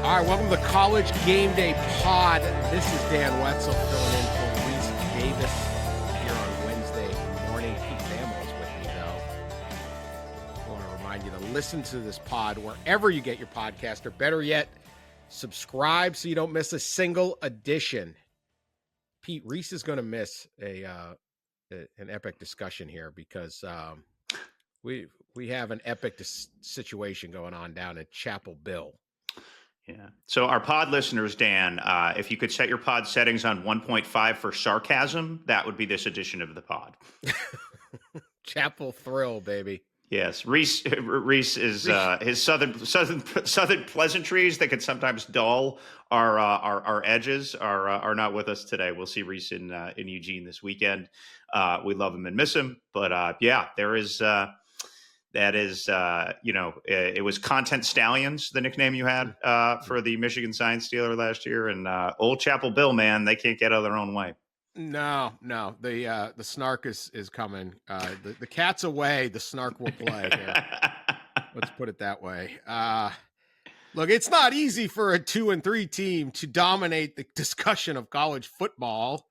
All right, welcome to the College GameDay Pod. This is Dan Wetzel filling in for Reese Davis here on Wednesday morning. Pete Thamel is with me, though. I want to remind you to listen to this pod wherever you get your podcast, or better yet, subscribe so you don't miss a single edition. Pete, Reese is going to miss an epic discussion here because we have an epic situation going on down at Chapel Bill. Yeah. So our pod listeners, Dan, if you could set your pod settings on 1.5 for sarcasm, that would be this edition of the pod. Chapel Thrill, baby. Yes. Reese is his southern pleasantries that can sometimes dull our edges are not with us today. We'll see Reese in Eugene this weekend. We love him and miss him, but yeah, there is. That is, it was Content Stallions, the nickname you had for the Michigan Science Stealer last year, and Old Chapel Bill, man, they can't get out of their own way. No, the snark is coming. The cat's away, the snark will play. Let's put it that way. Look, it's not easy for a 2-3 team to dominate the discussion of college football,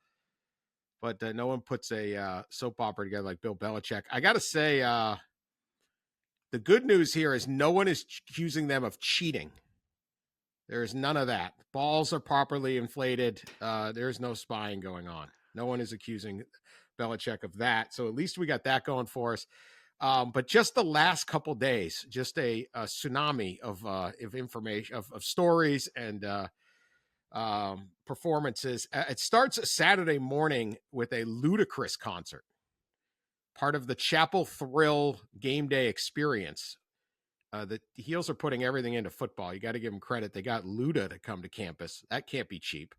but no one puts a soap opera together like Bill Belichick. I got to say. The good news here is no one is accusing them of cheating. There is none of that. Balls are properly inflated. There's no spying going on. No one is accusing Belichick of that. So at least we got that going for us. But just the last couple days, just a tsunami of information, of stories and performances. It starts Saturday morning with a ludicrous concert. Part of the Chapel Thrill game day experience. The Heels are putting everything into football. You got to give them credit. They got Luda to come to campus. That can't be cheap.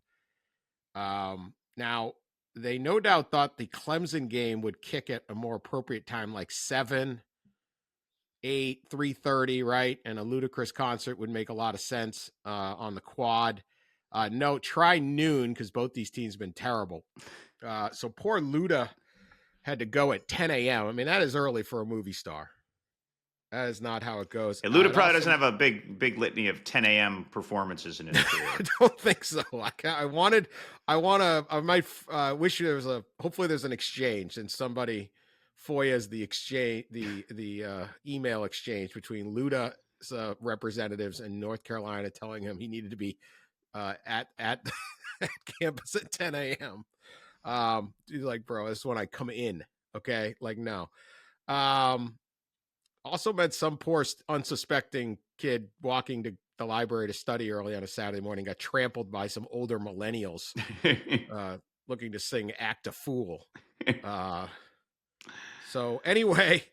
Now, they no doubt thought the Clemson game would kick at a more appropriate time, like 7, 8, 3:30, right? And a ludicrous concert would make a lot of sense on the quad. No, try noon because both these teams have been terrible. So poor Luda had to go at 10 a.m. I mean, that is early for a movie star. That is not how it goes. Yeah, Luda probably doesn't have a big litany of 10 a.m. performances in his career. I don't think so. I might wish there was hopefully there's an exchange and somebody FOIA's the exchange, the email exchange between Luda's representatives in North Carolina telling him he needed to be at campus at 10 a.m. He's like, bro, this is when I come in. Okay. Like, no. Also met some poor unsuspecting kid walking to the library to study early on a Saturday morning, got trampled by some older millennials, looking to sing Act a Fool. So anyway,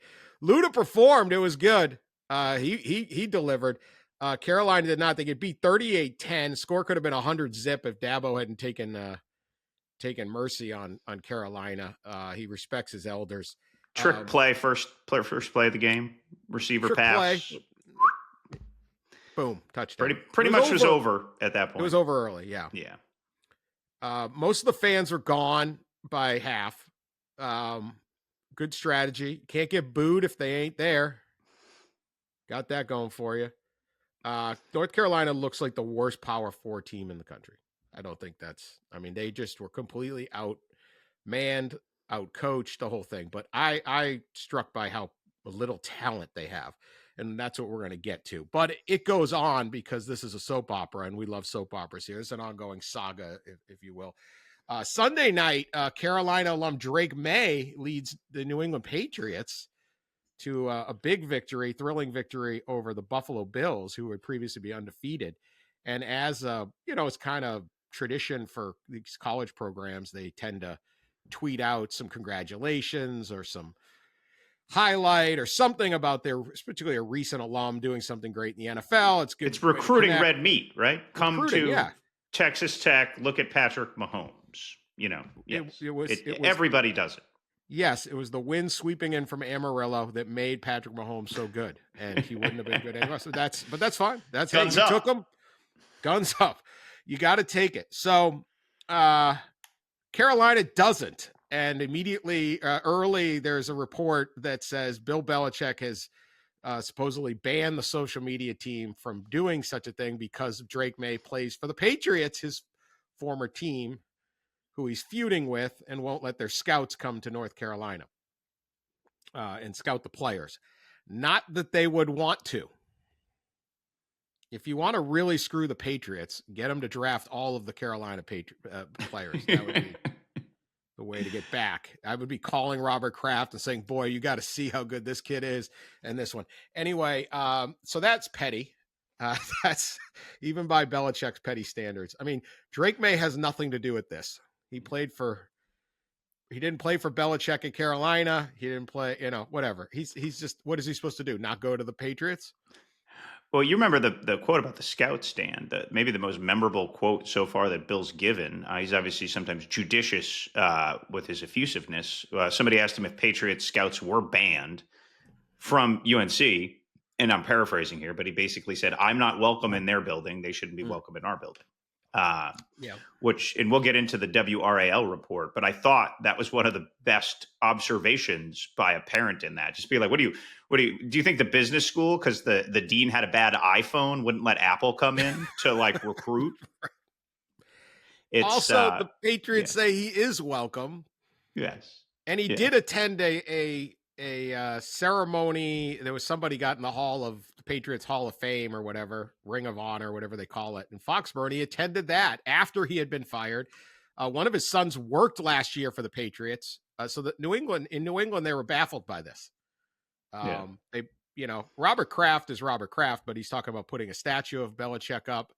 Luda performed. It was good. He delivered. Carolina did not. They get beat 38-10. Score could have been 100 zip if Dabo hadn't taken mercy on Carolina. He respects his elders. Trick play, first play of the game. Receiver pass. Play. Boom, touchdown. Pretty much was over at that point. It was over early, yeah. Yeah. Most of the fans were gone by half. Good strategy. Can't get booed if they ain't there. Got that going for you. North Carolina looks like the worst Power 4 team in the country. I don't think they just were completely outmanned, outcoached, the whole thing. But I struck by how little talent they have. And that's what we're going to get to. But it goes on because this is a soap opera and we love soap operas here. It's an ongoing saga, if you will. Sunday night, Carolina alum Drake May leads the New England Patriots to a big victory, thrilling victory over the Buffalo Bills, who would previously be undefeated. And as, it's kind of tradition for these college programs, they tend to tweet out some congratulations or some highlight or something about particularly a recent alum doing something great in the NFL. It's good. It's recruiting red meat, right? Come to Texas Tech, look at Patrick Mahomes. Everybody does it. Yes, it was the wind sweeping in from Amarillo that made Patrick Mahomes so good, and he wouldn't have been good anyway. So that's fine. That's guns up. Took him. Guns up. You got to take it. So Carolina doesn't, and immediately early there's a report that says Bill Belichick has supposedly banned the social media team from doing such a thing because Drake May plays for the Patriots, his former team, who he's feuding with, and won't let their scouts come to North Carolina and scout the players. Not that they would want to. If you want to really screw the Patriots, get them to draft all of the Carolina players. That would be the way to get back. I would be calling Robert Kraft and saying, boy, you got to see how good this kid is and this one. Anyway, so that's petty. That's even by Belichick's petty standards. I mean, Drake May has nothing to do with this. He didn't play for Belichick in Carolina. He didn't play, whatever. He's just, what is he supposed to do? Not go to the Patriots? Well, you remember the quote about the scout stand, maybe the most memorable quote so far that Bill's given. He's obviously sometimes judicious with his effusiveness. Somebody asked him if Patriots scouts were banned from UNC, and I'm paraphrasing here, but he basically said, I'm not welcome in their building. They shouldn't be welcome in our building. Which, and we'll get into the WRAL report, but I thought that was one of the best observations by a parent in that. Just be like, do you think the business school, because the dean had a bad iPhone, wouldn't let Apple come in to like recruit? It's also the Patriots say he is welcome. Yes. And he did attend a ceremony. There was somebody got in the Patriots Hall of Fame or whatever, Ring of Honor, whatever they call it, in Foxborough. And he attended that after he had been fired. One of his sons worked last year for the Patriots. So that in New England, they were baffled by this. Robert Kraft is Robert Kraft, but he's talking about putting a statue of Belichick up.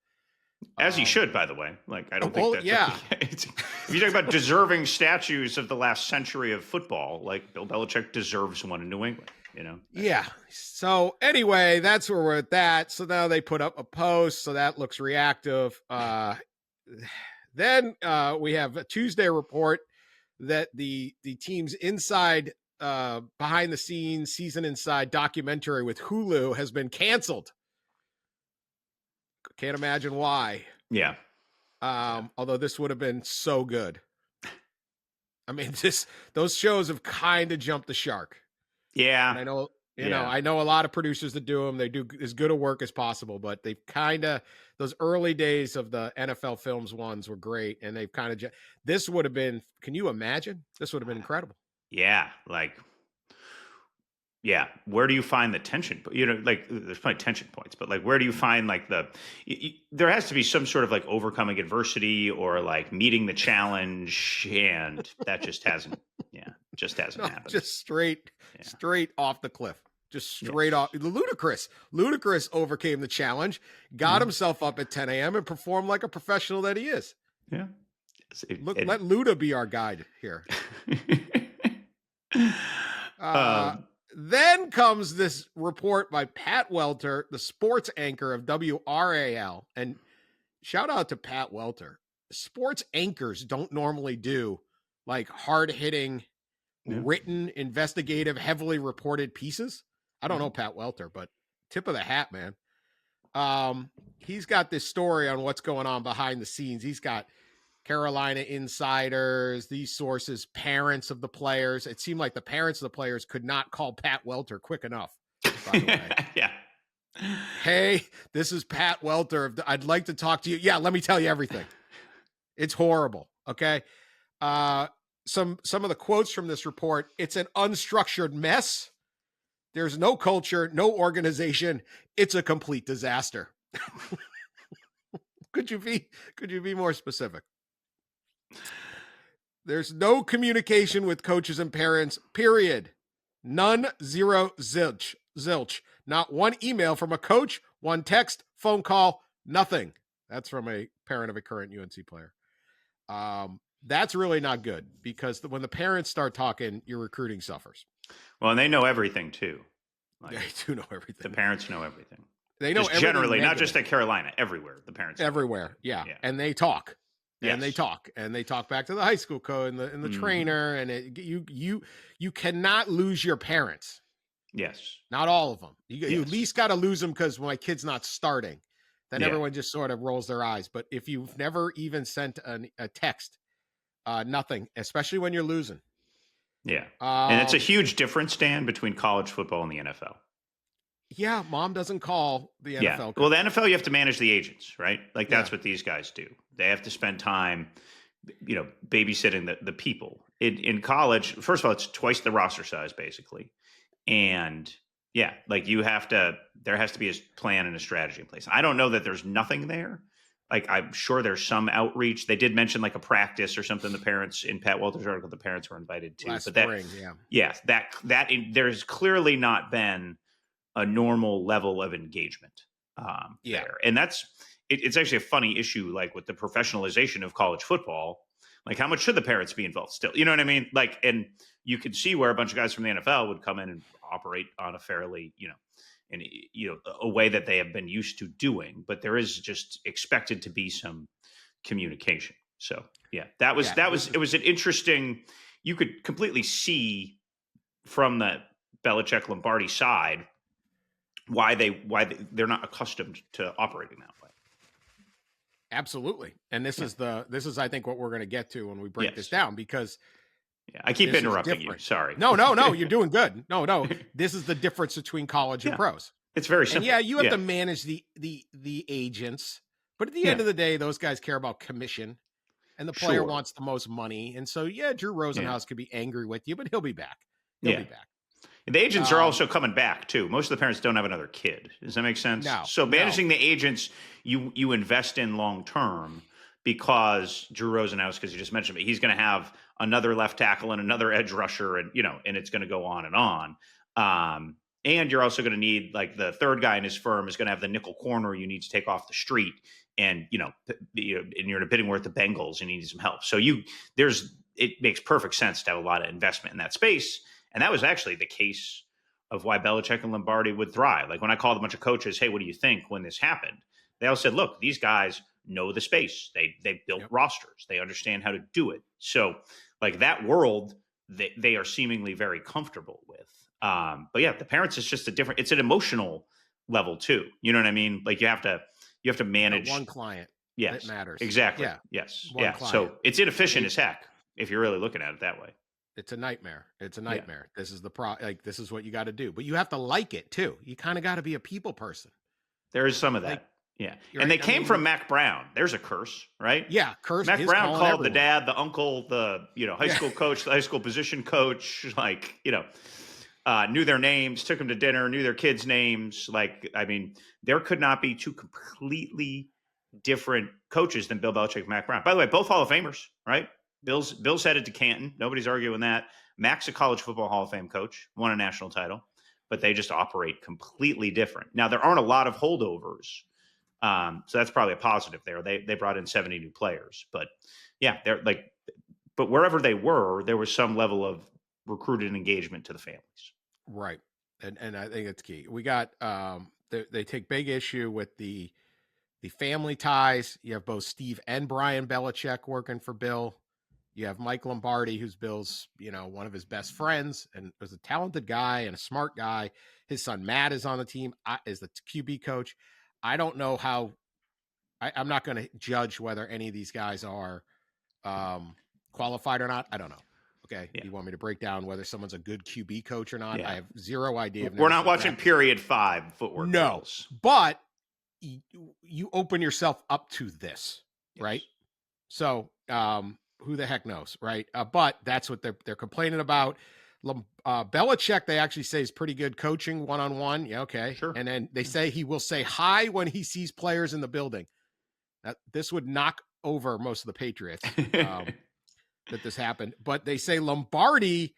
As he should, by the way. Like, I don't think that's if you talk about deserving statues of the last century of football, like Bill Belichick deserves one in New England, Yeah. So anyway, that's where we're at that. So now they put up a post, so that looks reactive. Then we have a Tuesday report that the team's inside behind the scenes season inside documentary with Hulu has been canceled. Can't imagine why. Yeah. Although this would have been so good. I mean, those shows have kind of jumped the shark. Yeah. And I know, I know a lot of producers that do them. They do as good a work as possible, but they've those early days of the NFL Films ones were great. And they've this would have been, can you imagine? This would have been incredible. Yeah. Where do you find the tension? There's probably tension points, but where do you find there has to be some sort of overcoming adversity or meeting the challenge, and that just hasn't happened. Just straight off the cliff, just straight off. Ludacris overcame the challenge, got himself up at 10 a.m. and performed like a professional that he is. Yeah. Let Luda be our guide here. Then comes this report by Pat Welter, the sports anchor of WRAL. And shout out to Pat Welter. Sports anchors don't normally do hard-hitting, written, investigative, heavily reported pieces. I don't know Pat Welter, but tip of the hat, man. He's got this story on what's going on behind the scenes. He's got Carolina insiders, these sources, parents of the players. It seemed like the parents of the players could not call Pat Welter quick enough, by the way. Yeah. Hey, this is Pat Welter. I'd like to talk to you. Yeah, let me tell you everything. It's horrible. Okay. Some of the quotes from this report: it's an unstructured mess. There's no culture, no organization. It's a complete disaster. Could you be more specific? There's no communication with coaches and parents, period. None, zero, zilch. Not one email from a coach, one text, phone call, nothing. That's from a parent of a current UNC player. That's really not good, because when the parents start talking, your recruiting suffers. Well, and they know everything too. They do know everything. The parents know everything. They know everything generally, not just at Carolina, everywhere. The parents everywhere, yeah. And they talk. And they talk back to the high school coach and the trainer, and you cannot lose your parents. Yes, not all of them. You at least got to lose them, because my kid's not starting, then everyone just sort of rolls their eyes. But if you've never even sent a text, nothing, especially when you're losing. Yeah, and it's a huge difference, Dan, between college football and the NFL. Yeah, mom doesn't call the Yeah. NFL. Well, the NFL, you have to manage the agents, right? Like that's Yeah. what these guys do. They have to spend time, babysitting the people. In college, first of all, it's twice the roster size, basically. And yeah, like there has to be a plan and a strategy in place. I don't know that there's nothing there. Like I'm sure there's some outreach. They did mention like a practice or something. The parents in Pat Walter's article, the parents were invited to. Last But that, spring, yeah. yeah, there's clearly not been a normal level of engagement there, and it's actually a funny issue. Like with the professionalization of college football, like how much should the parents be involved still? You know what I mean? Like, and you could see where a bunch of guys from the NFL would come in and operate on a fairly, a way that they have been used to doing, but there is just expected to be some communication. So yeah, it was an interesting, you could completely see from the Belichick Lombardi side why they're not accustomed to operating that way. Absolutely. And this is I think what we're going to get to when we break this down, because I keep interrupting you. Sorry. No, you're doing good. No. This is the difference between college and pros. It's very simple. And you have to manage the agents, but at the end of the day, those guys care about commission, and the player wants the most money. And so, Drew Rosenhaus could be angry with you, but he'll be back. He'll be back. The agents are also coming back too. Most of the parents don't have another kid. Does that make sense? No. So managing the agents, you invest in long term, because Drew Rosenhaus, because you just mentioned it, he's going to have another left tackle and another edge rusher, and and it's going to go on and on. And you're also going to need, like, the third guy in his firm is going to have the nickel corner you need to take off the street, and and you're in a bidding war at the Bengals and you need some help. So it makes perfect sense to have a lot of investment in that space. And that was actually the case of why Belichick and Lombardi would thrive. Like when I called a bunch of coaches, hey, what do you think when this happened? They all said, look, these guys know the space. They built rosters. They understand how to do it. So like that world, they are seemingly very comfortable with. But yeah, the parents is just it's an emotional level too. You know what I mean? Like you have to manage one client. Yes, that matters. Exactly. Yeah. Yes. One Yeah. client. So it's inefficient as heck if you're really looking at it that way. It's a nightmare. This is this is what you got to do, but you have to like it too. You kind of got to be a people person. There is some of that. And they came from Mac Brown. There's a curse, right? Yeah. Curse. Mac Brown called the dad, the uncle, the, high school coach, the high school position coach, like, knew their names, took them to dinner, knew their kids' names. Like, I mean, there could not be two completely different coaches than Bill Belichick and Mac Brown. By the way, both Hall of Famers, right? Bill's headed to Canton. Nobody's arguing that. Mac's a college football Hall of Fame coach, won a national title, but they just operate completely different. Now, there aren't a lot of holdovers, so that's probably a positive there. They brought in 70 new players, but yeah, but wherever they were, there was some level of recruited engagement to the families. Right, and I think it's key. We got they take big issue with the family ties. You have both Steve and Brian Belichick working for Bill. You have Mike Lombardi, who's Bill's, one of his best friends and was a talented guy and a smart guy. His son, Matt, is on the team, is the QB coach. I don't know how, I'm not going to judge whether any of these guys are qualified or not. I don't know. Okay. Yeah. You want me to break down whether someone's a good QB coach or not? Yeah. I have zero idea. We're not watching period 5 footwork. No, drills. But you open yourself up to this, yes. Right? So, who the heck knows, right? But that's what they're complaining about. Belichick, they actually say, is pretty good coaching one-on-one. Yeah, okay. Sure. And then they say he will say hi when he sees players in the building. This would knock over most of the Patriots that this happened. But they say Lombardi,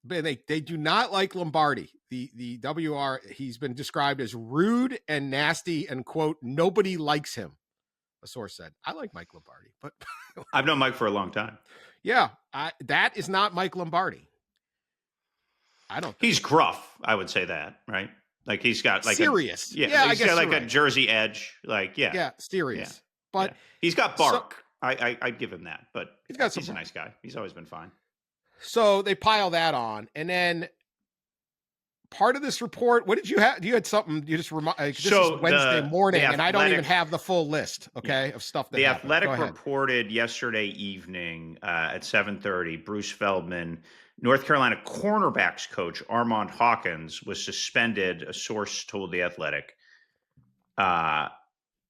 they do not like Lombardi. The WR, he's been described as rude and nasty and, quote, nobody likes him. A source said, I like Mike Lombardi, but I've known Mike for a long time. Yeah. That is not Mike Lombardi. I don't think he's gruff. I would say that, right? Like he's got like serious. He's got like a Jersey edge. Like, yeah, serious. Yeah. But he's got bark. So, I'd give him that, but he's a nice guy. He's always been fine. So they pile that on, and then part of this report, what did you have? You had something you just remind. This is Wednesday morning, and I don't even have the full list, of stuff that the happened. Athletic reported yesterday evening at 7:30. Bruce Feldman North Carolina cornerbacks coach Armand Hawkins was suspended, a source told The Athletic,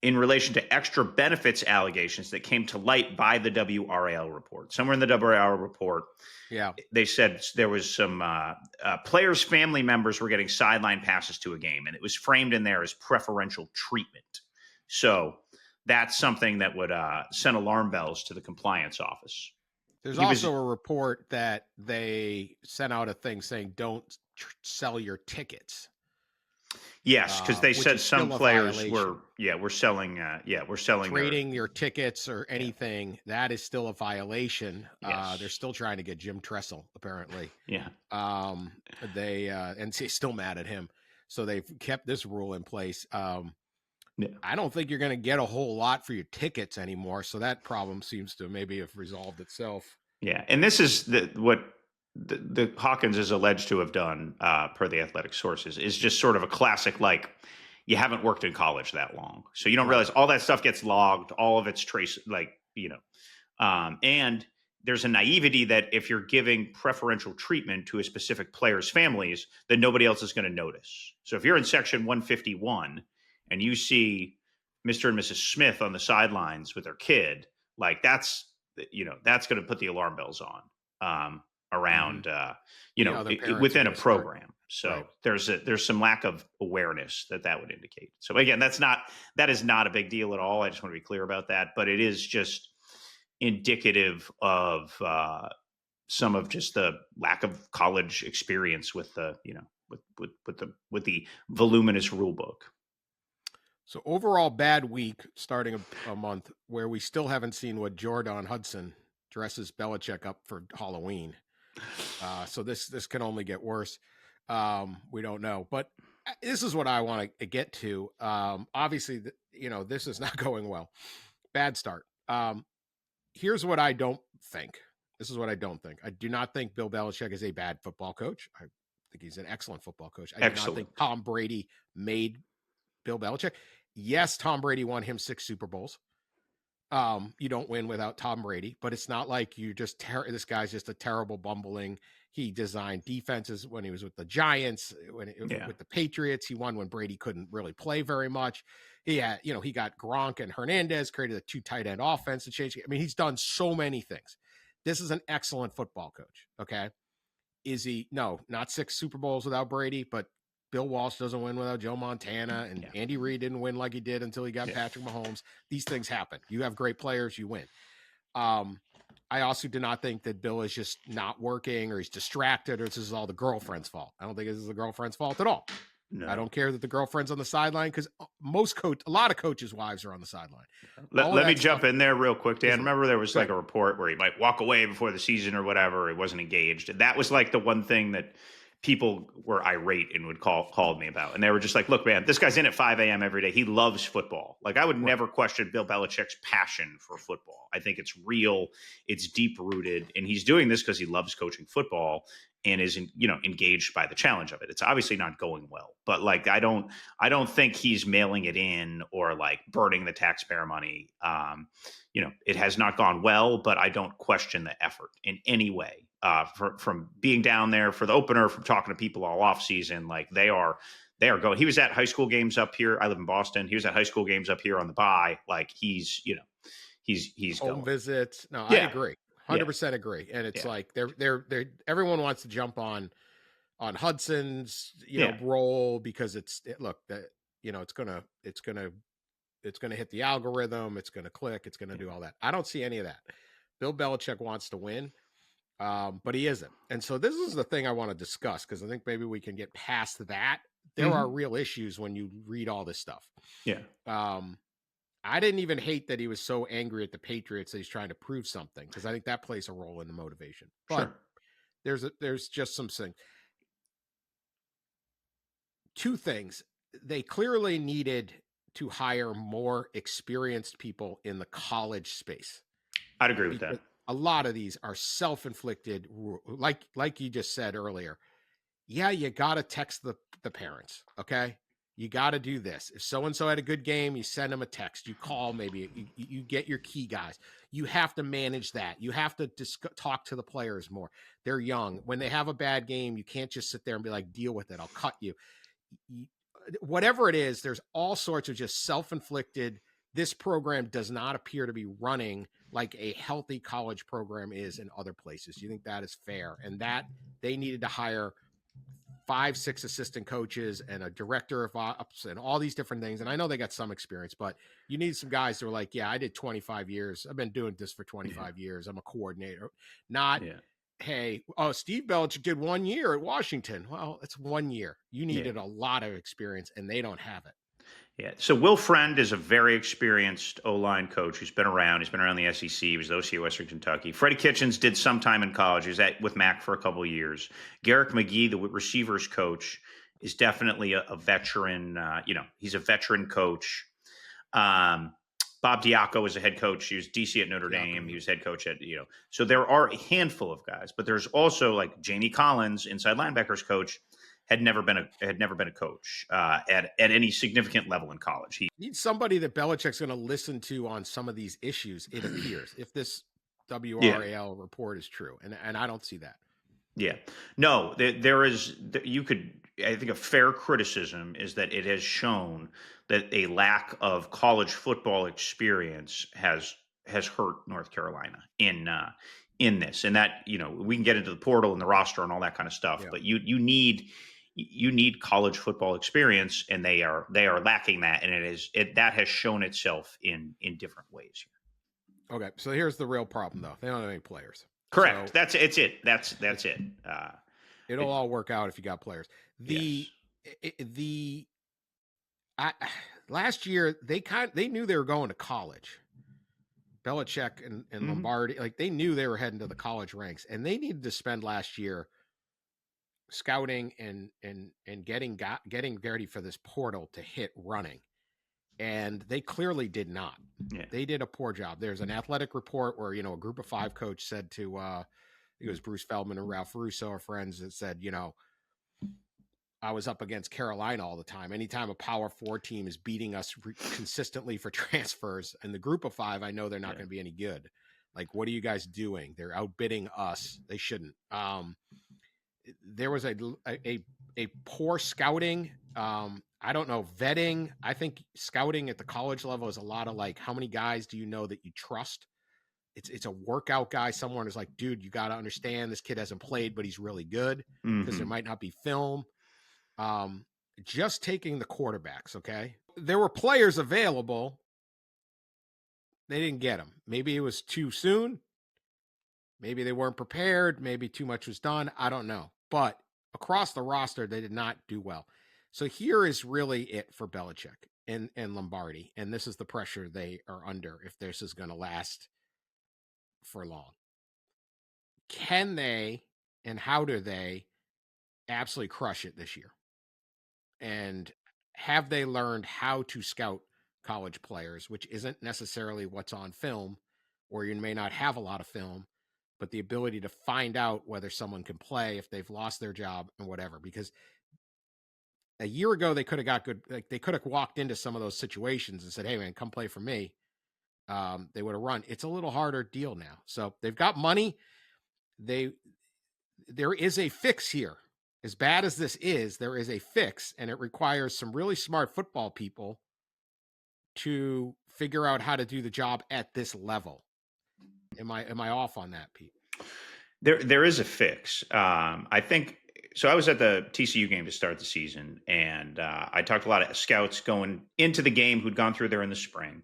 in relation to extra benefits allegations that came to light by the WRAL report. Somewhere in the WRAL report, they said there was some players' family members were getting sideline passes to a game, and it was framed in there as preferential treatment. So that's something that would send alarm bells to the compliance office. There's also a report that they sent out a thing saying don't sell your tickets. Yes, because they said some players were selling trading your tickets or anything. Yeah. That is still a violation. Yes. They're still trying to get Jim Tressel, apparently. Yeah. They and they're still mad at him, so they've kept this rule in place. I don't think you're going to get a whole lot for your tickets anymore, so that problem seems to maybe have resolved itself. Yeah, and this is what the Hawkins is alleged to have done, per the Athletic sources, is just sort of a classic, like, you haven't worked in college that long, so you don't realize all that stuff gets logged, all of it's traced, and there's a naivety that if you're giving preferential treatment to a specific player's families, then nobody else is going to notice. So if you're in section 151 and you see Mr. and Mrs. Smith on the sidelines with their kid, like that's going to put the alarm bells on. Around, within a program. So there's some lack of awareness that would indicate. So again, that is not a big deal at all. I just want to be clear about that, but it is just indicative of some of just the lack of college experience with the voluminous rule book. So overall bad week starting a month where we still haven't seen what Jordan Hudson dresses Belichick up for Halloween. So this can only get worse. We don't know, but this is what I want to get to. Obviously, this is not going well. Bad start. Here's what I don't think. This is what I don't think. I do not think Bill Belichick is a bad football coach. I think he's an excellent football coach. I do not think Tom Brady made Bill Belichick. Yes, Tom Brady won him 6 Super Bowls. You don't win without Tom Brady, but it's not like you just this guy's just a terrible bumbling. He designed defenses when he was with the Giants, with the Patriots. He won when Brady couldn't really play very much. He got Gronk and Hernandez, created a 2 tight end offense and changed. I mean, he's done so many things. This is an excellent football coach. Okay. Is he? No, not 6 Super Bowls without Brady, but Bill Walsh doesn't win without Joe Montana, and Andy Reid didn't win like he did until he got Patrick Mahomes. These things happen. You have great players, you win. I also do not think that Bill is just not working or he's distracted or this is all the girlfriend's fault. I don't think this is the girlfriend's fault at all. No. I don't care that the girlfriend's on the sideline because a lot of coaches' wives are on the sideline. Let me jump in there real quick, Dan. Remember there was like a report where he might walk away before the season or whatever. He wasn't engaged. And that was like the one thing that people were irate and would called me about. And they were just like, look, man, this guy's in at 5 a.m. every day. He loves football. Like I would never question Bill Belichick's passion for football. I think it's real. It's deep rooted. And he's doing this because he loves coaching football and is, engaged by the challenge of it. It's obviously not going well, but like, I don't think he's mailing it in or like burning the taxpayer money. It has not gone well, but I don't question the effort in any way. From being down there for the opener, from talking to people all off season, like they are going. He was at high school games up here. I live in Boston. He was at high school games up here on the bye. Like he's home going. visits. No, I agree. 100% agree. And it's like they're everyone wants to jump on Hudson's, role because it's gonna hit the algorithm. It's going to click. It's going to do all that. I don't see any of that. Bill Belichick wants to win. But he isn't. And so this is the thing I want to discuss because I think maybe we can get past that. There are real issues when you read all this stuff. Yeah. I didn't even hate that he was so angry at the Patriots that he's trying to prove something because I think that plays a role in the motivation. But there's just some things. 2 things. They clearly needed to hire more experienced people in the college space. I'd agree with that. A lot of these are self-inflicted, like you just said earlier. Yeah, you got to text the parents, okay? You got to do this. If so-and-so had a good game, you send them a text, you call, maybe you get your key guys. You have to manage that. You have to talk to the players more. They're young. When they have a bad game, you can't just sit there and be like, deal with it. I'll cut you. Whatever it is, there's all sorts of just self-inflicted. This program does not appear to be running like a healthy college program is in other places. Do you think that is fair? And that they needed to hire 5-6 assistant coaches and a director of ops and all these different things. And I know they got some experience, but you need some guys who are like, yeah, I did 25 years. I've been doing this for 25 years. I'm a coordinator. Not, hey, Steve Belichick did 1 year at Washington. Well, it's 1 year. You needed a lot of experience, and they don't have it. Yeah. So Will Friend is a very experienced O-line coach who's been around. He's been around the SEC. He was the OC at Western Kentucky. Freddie Kitchens did some time in college. He was with Mac for a couple of years. Garrick McGee, the receivers coach, is definitely a veteran. He's a veteran coach. Bob Diaco is a head coach. He was DC at Notre Dame. He was head coach at, So there are a handful of guys, but there's also like Jamie Collins, inside linebackers coach, had never been a coach at any significant level in college. He needs somebody that Belichick's going to listen to on some of these issues. It appears, if this WRAL report is true, and I don't see that. Yeah, no, there is. I think a fair criticism is that it has shown that a lack of college football experience has hurt North Carolina in this, and that we can get into the portal and the roster and all that kind of stuff, but you need college football experience, and they are lacking that, and that has shown itself in different ways here. Okay, so here's the real problem, though. They don't have any players. Correct. So That's it. That's it. It'll all work out if you got players. Last year they knew they were going to college. Belichick and Lombardi, like they knew they were heading to the college ranks, and they needed to spend last year scouting and getting ready for this portal to hit running. And they clearly did not. Yeah. They did a poor job. There's an athletic report where, a group of 5 coach said to, it was Bruce Feldman and Ralph Russo, our friends, that said, I was up against Carolina all the time. Anytime a Power 4 team is beating us consistently for transfers, and the group of 5, I know they're not going to be any good. Like, what are you guys doing? They're outbidding us. They shouldn't. There was a poor scouting. I don't know, vetting. I think scouting at the college level is a lot of like, how many guys do you know that you trust? It's a workout guy. Someone is like, dude, you got to understand this kid hasn't played, but he's really good because there might not be film. Just taking the quarterbacks. Okay. There were players available. They didn't get them. Maybe it was too soon. Maybe they weren't prepared. Maybe too much was done. I don't know. But across the roster, they did not do well. So here is really it for Belichick and Lombardi. And this is the pressure they are under if this is going to last for long. Can they, and how do they absolutely crush it this year? And have they learned how to scout college players, which isn't necessarily what's on film, or you may not have a lot of film, but the ability to find out whether someone can play if they've lost their job and whatever. Because a year ago, they could have got good. Like they could have walked into some of those situations and said, "Hey, man, come play for me." They would have run. It's a little harder deal now. So they've got money. There is a fix here. As bad as this is, there is a fix, and it requires some really smart football people to figure out how to do the job at this level. Am I off on that, Pete? There is a fix. I think. So I was at the TCU game to start the season, and I talked to a lot of scouts going into the game who'd gone through there in the spring,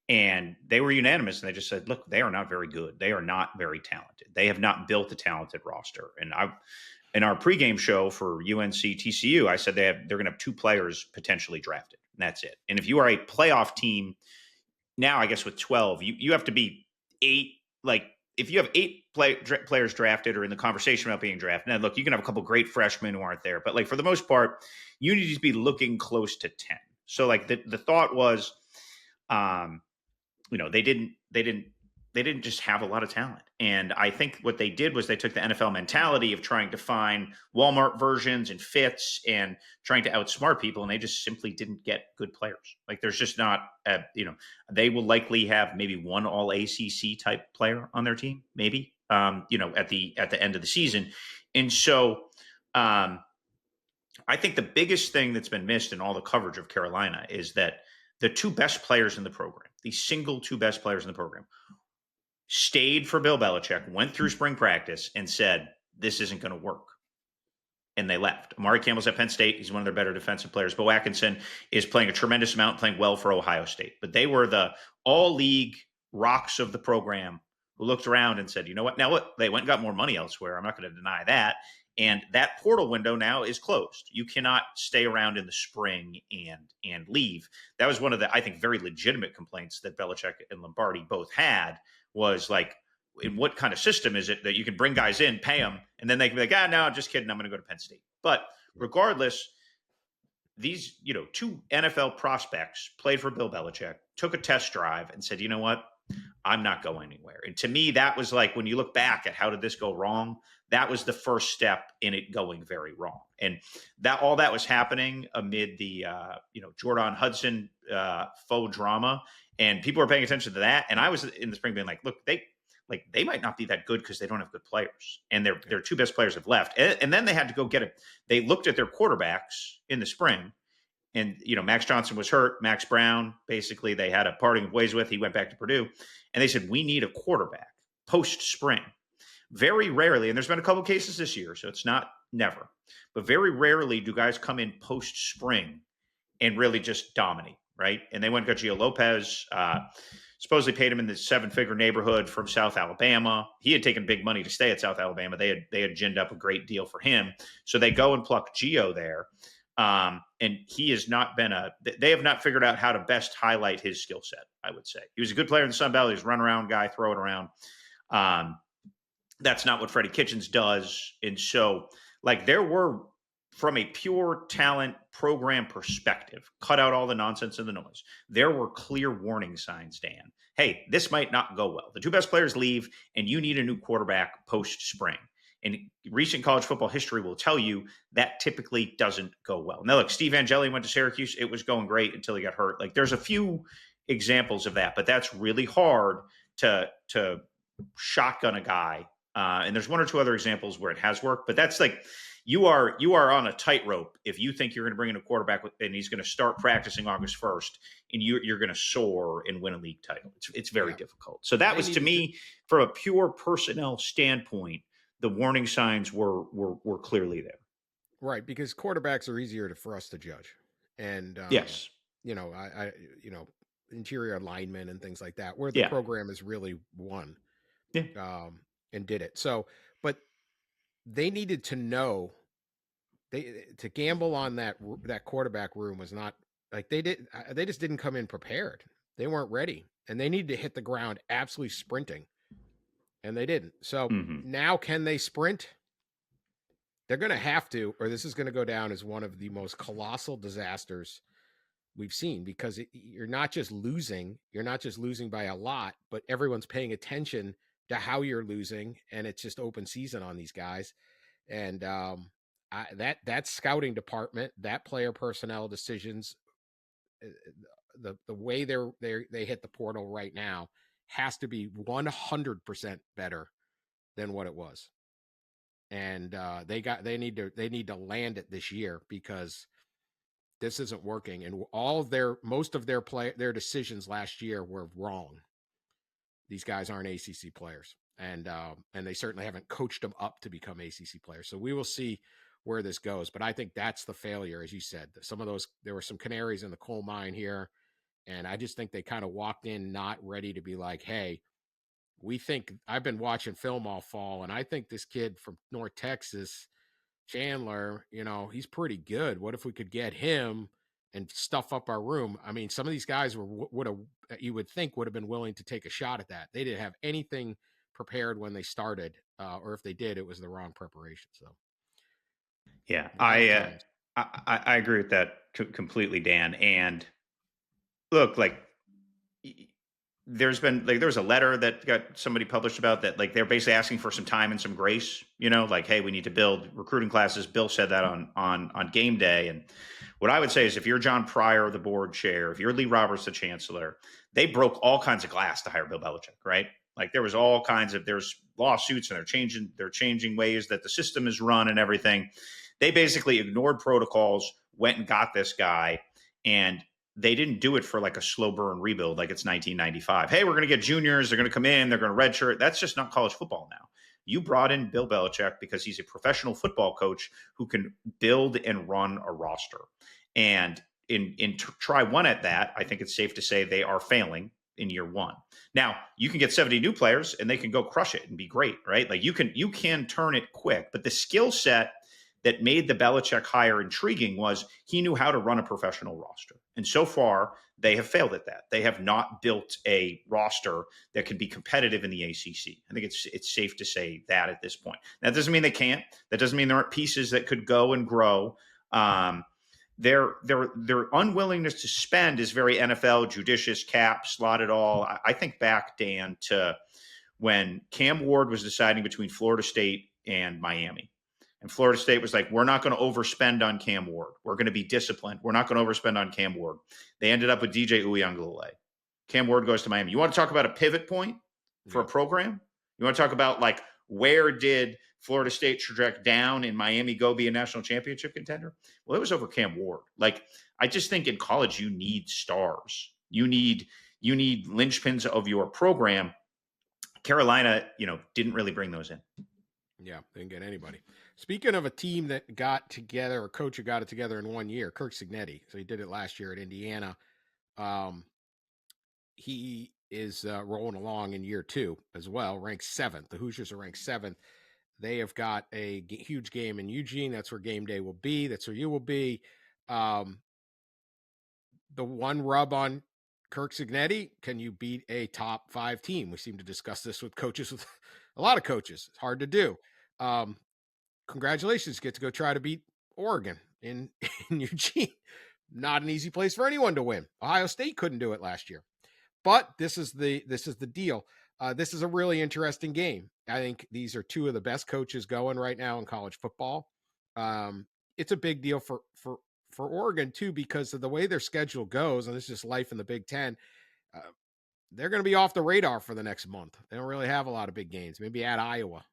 and they were unanimous, and they just said, look, they are not very good. They are not very talented. They have not built a talented roster. And in our pregame show for UNC TCU, I said they're going to have 2 players potentially drafted, and that's it. And if you are a playoff team now, I guess with 12, you have to be 8, like if you have 8 players drafted or in the conversation about being drafted, now look, you can have a couple great freshmen who aren't there, but like for the most part, you need to be looking close to 10. So like the thought was, they didn't they didn't just have a lot of talent. And I think what they did was they took the NFL mentality of trying to find Walmart versions and fits and trying to outsmart people, and they just simply didn't get good players. Like there's just not, they will likely have maybe one All ACC type player on their team, maybe, at the end of the season. And so, I think the biggest thing that's been missed in all the coverage of Carolina is that the two best players in the program, the single two best players in the program, stayed for Bill Belichick, went through spring practice, and said, this isn't going to work. And they left. Amari Campbell's at Penn State. He's one of their better defensive players. Bo Atkinson is playing a tremendous amount, playing well for Ohio State. But they were the all-league rocks of the program who looked around and said, you know what? Now, look, they went and got more money elsewhere. I'm not going to deny that. And that portal window now is closed. You cannot stay around in the spring and leave. That was one of the, I think, very legitimate complaints that Belichick and Lombardi both had, was like, in what kind of system is it that you can bring guys in, pay them, and then they can be like, no, I'm just kidding, I'm going to go to Penn State. But regardless, these, two NFL prospects played for Bill Belichick, took a test drive and said, you know what? I'm not going anywhere. And to me, that was like, when you look back at how did this go wrong, that was the first step in it going very wrong. And that all that was happening amid the, Jordan Hudson faux drama. And people were paying attention to that. And I was in the spring being like, look, they might not be that good because they don't have good players. And their two best players have left. And then they had to go get it. They looked at their quarterbacks in the spring. And, Max Johnson was hurt. Max Brown, basically, they had a parting of ways with. He went back to Purdue. And they said, we need a quarterback post-spring. Very rarely, and there's been a couple cases this year, so it's not never, but very rarely do guys come in post-spring and really just dominate, right? And they went and got Gio Lopez, supposedly paid him in the seven-figure neighborhood from South Alabama. He had taken big money to stay at South Alabama. They had ginned up a great deal for him. So they go and pluck Gio there. And he has not been they have not figured out how to best highlight his skill set, I would say. He was a good player in the Sun Belt. He was a run around guy, throw it around. That's not what Freddie Kitchens does. And so, there were, from a pure talent program perspective, cut out all the nonsense and the noise, there were clear warning signs, Dan. Hey, this might not go well. The two best players leave, and you need a new quarterback post-spring. And recent college football history will tell you that typically doesn't go well. Now, look, Steve Angeli went to Syracuse. It was going great until he got hurt. There's a few examples of that, but that's really hard to shotgun a guy. And there's one or two other examples where it has worked, but that's you are on a tightrope if you think you're going to bring in a quarterback and he's going to start practicing August 1st and you're going to soar and win a league title. It's very difficult. So that was, to me, from a pure personnel standpoint, the warning signs were clearly there. Right, because quarterbacks are easier for us to judge, and yes, I interior linemen and things like that, where the program is really won, and did it. So, but they needed to know to gamble on that quarterback room was not they just didn't come in prepared. They weren't ready, and they needed to hit the ground absolutely sprinting. And they didn't. So now can they sprint? They're going to have to, or this is going to go down as one of the most colossal disasters we've seen, because you're not just losing by a lot, but everyone's paying attention to how you're losing, and it's just open season on these guys. And that scouting department, that player personnel decisions, the way they hit the portal right now has to be 100% better than what it was. And they need to land it this year, because this isn't working. And most of their decisions last year were wrong. These guys aren't ACC players, and they certainly haven't coached them up to become ACC players. So we will see where this goes. But I think that's the failure, as you said. There were some canaries in the coal mine here. And I just think they kind of walked in not ready to be like, hey, I've been watching film all fall, and I think this kid from North Texas, Chandler, he's pretty good. What if we could get him and stuff up our room? I mean, some of these guys you would think would have been willing to take a shot at that. They didn't have anything prepared when they started, or if they did, it was the wrong preparation. So, yeah, I agree with that completely, Dan. And look, there's been like, there was a letter that got somebody published about that. Like they're basically asking for some time and some grace, like, hey, we need to build recruiting classes. Bill said that on game day. And what I would say is if you're John Pryor, the board chair, if you're Lee Roberts, the chancellor, they broke all kinds of glass to hire Bill Belichick, right? Like there was all kinds of, there's lawsuits and they're changing ways that the system is run and everything. They basically ignored protocols, went and got this guy, and they didn't do it for like a slow burn rebuild like it's 1995. Hey, we're going to get juniors. They're going to come in. They're going to redshirt. That's just not college football now. You brought in Bill Belichick because he's a professional football coach who can build and run a roster. And in try one at that, I think it's safe to say they are failing in year one. Now, you can get 70 new players and they can go crush it and be great, right? Like you can turn it quick, but the skill set that made the Belichick hire intriguing was he knew how to run a professional roster. And so far, they have failed at that. They have not built a roster that can be competitive in the ACC. I think it's safe to say that at this point. That doesn't mean they can't. That doesn't mean there aren't pieces that could go and grow. Their unwillingness to spend is very NFL, judicious, cap, slot it all. I think back, Dan, to when Cam Ward was deciding between Florida State and Miami. And Florida State was like, we're not going to overspend on Cam Ward. We're going to be disciplined. We're not going to overspend on Cam Ward. They ended up with DJ Uiagalelei. Cam Ward goes to Miami. You want to talk about a pivot point for a program? You want to talk about like where did Florida State traject down and Miami go be a national championship contender? Well, it was over Cam Ward. Like, I just think in college you need stars. You need linchpins of your program. Carolina, didn't really bring those in. Yeah, didn't get anybody. Speaking of a team that got together, a coach who got it together in 1 year, Kirk Cignetti. So he did it last year at Indiana. He is rolling along in year two as well, ranked 7th. The Hoosiers are ranked 7th. They have got a huge game in Eugene. That's where game day will be. That's where you will be. The one rub on Kirk Cignetti, can you beat a top 5 team? We seem to discuss this with coaches, with a lot of coaches. It's hard to do. Congratulations, get to go try to beat Oregon in Eugene. Not an easy place for anyone to win. Ohio State couldn't do it last year. But this is the deal. This is a really interesting game. I think these are two of the best coaches going right now in college football. It's a big deal for Oregon too, because of the way their schedule goes, and this is just life in the Big Ten. They're going to be off the radar for the next month. They don't really have a lot of big games. Maybe at Iowa,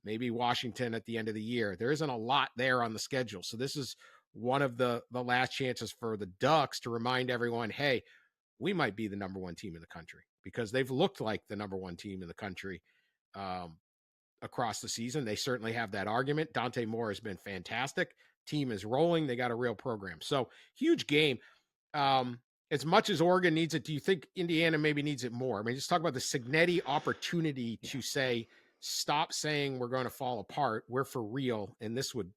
maybe Washington at the end of the year. There isn't a lot there on the schedule. So this is one of the last chances for the Ducks to remind everyone, hey, we might be the number 1 team in the country, because they've looked like the number 1 team in the country across the season. They certainly have that argument. Dante Moore has been fantastic. Team is rolling. They got a real program. So huge game. As much as Oregon needs it, do you think Indiana maybe needs it more? I mean, just talk about the Cignetti opportunity to say, stop saying we're going to fall apart. We're for real. And this would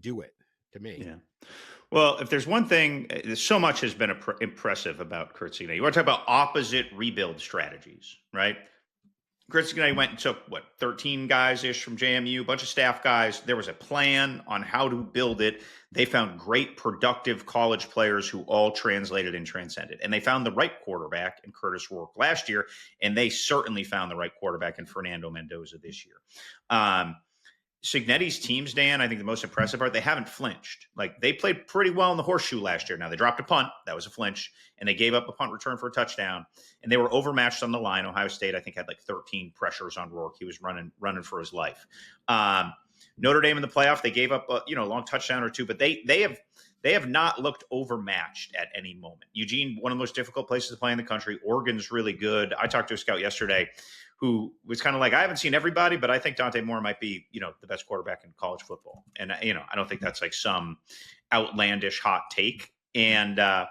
do it to me. Yeah. Well, if there's one thing, so much has been impressive about Kurt Cignetti. You want to talk about opposite rebuild strategies, right? Kurt Cignetti went and took, 13 guys-ish from JMU, a bunch of staff guys. There was a plan on how to build it. They found great, productive college players who all translated and transcended. And they found the right quarterback in Curtis Rourke last year, and they certainly found the right quarterback in Fernando Mendoza this year. Cignetti's teams, Dan, I think the most impressive part, they haven't flinched. Like, they played pretty well in the horseshoe last year. Now, they dropped a punt. That was a flinch. And they gave up a punt return for a touchdown. And they were overmatched on the line. Ohio State, I think, had like 13 pressures on Rourke. He was running for his life. Notre Dame in the playoff, they gave up a long touchdown or two. But they have not looked overmatched at any moment. Eugene, one of the most difficult places to play in the country. Oregon's really good. I talked to a scout yesterday who was kind of like, I haven't seen everybody, but I think Dante Moore might be, the best quarterback in college football. And, I don't think that's like some outlandish hot take. And I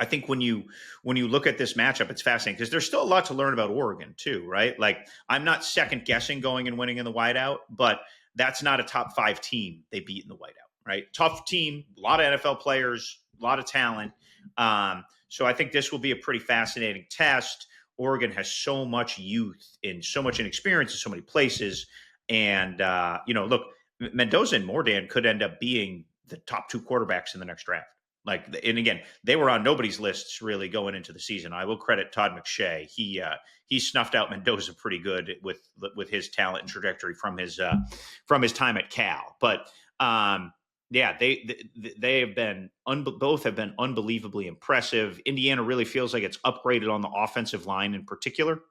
think when you look at this matchup, it's fascinating because there's still a lot to learn about Oregon too, right? Like, I'm not second guessing going and winning in the whiteout, but that's not a top 5 team they beat in the whiteout, right? Tough team, a lot of NFL players, a lot of talent. So I think this will be a pretty fascinating test. Oregon has so much youth and so much inexperience in so many places. And, look, Mendoza and Mordan could end up being the top 2 quarterbacks in the next draft. Like, and again, they were on nobody's lists really going into the season. I will credit Todd McShay. He snuffed out Mendoza pretty good with his talent and trajectory from his time at Cal. But yeah, they have been both have been unbelievably impressive. Indiana really feels like it's upgraded on the offensive line in particular.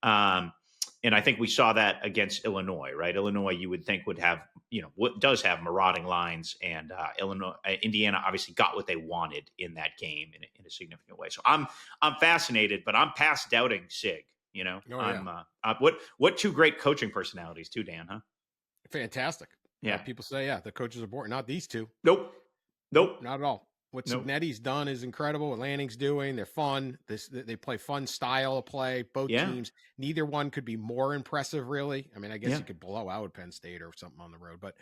And I think we saw that against Illinois, right? Illinois, you would think would have, what does have marauding lines, and Indiana obviously got what they wanted in that game in a significant way. So I'm fascinated, but I'm past doubting Sig. Oh, yeah. What two great coaching personalities too, Dan? Huh? Fantastic. Yeah. People say, the coaches are boring. Not these two. Nope. Not at all. What Cignetti's done is incredible. What Lanning's doing, they're fun. They play fun style of play. Both teams, neither one could be more impressive, really. I mean, I guess you could blow out Penn State or something on the road, but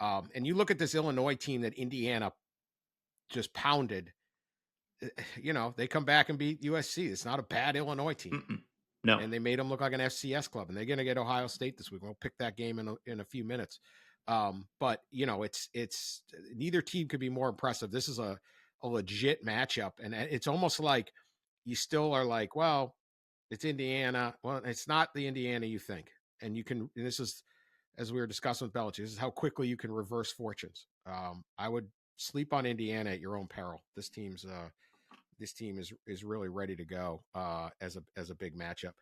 and you look at this Illinois team that Indiana just pounded. They come back and beat USC. It's not a bad Illinois team. Mm-mm. No, and they made them look like an FCS club, and they're going to get Ohio State this week. We'll pick that game in a few minutes. But it's neither team could be more impressive. This is a legit matchup, and it's almost like you still are like, well, it's Indiana. Well, it's not the Indiana you think, and this is, as we were discussing with Belichick, this is how quickly you can reverse fortunes. I would sleep on Indiana at your own peril. This team is really ready to go as a big matchup.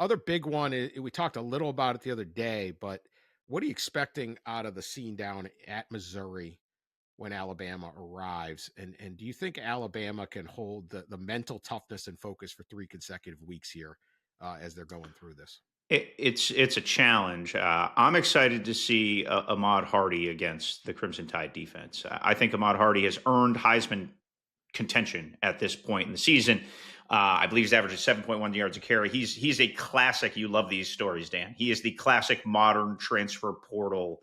Other big one is, we talked a little about it the other day, but what are you expecting out of the scene down at Missouri when Alabama arrives? And do you think Alabama can hold the mental toughness and focus for 3 consecutive weeks here as they're going through this? It's a challenge. I'm excited to see Ahmad Hardy against the Crimson Tide defense. I think Ahmad Hardy has earned Heisman contention at this point in the season. I believe he's averaging 7.1 yards a carry. He's a classic. You love these stories, Dan. He is the classic modern transfer portal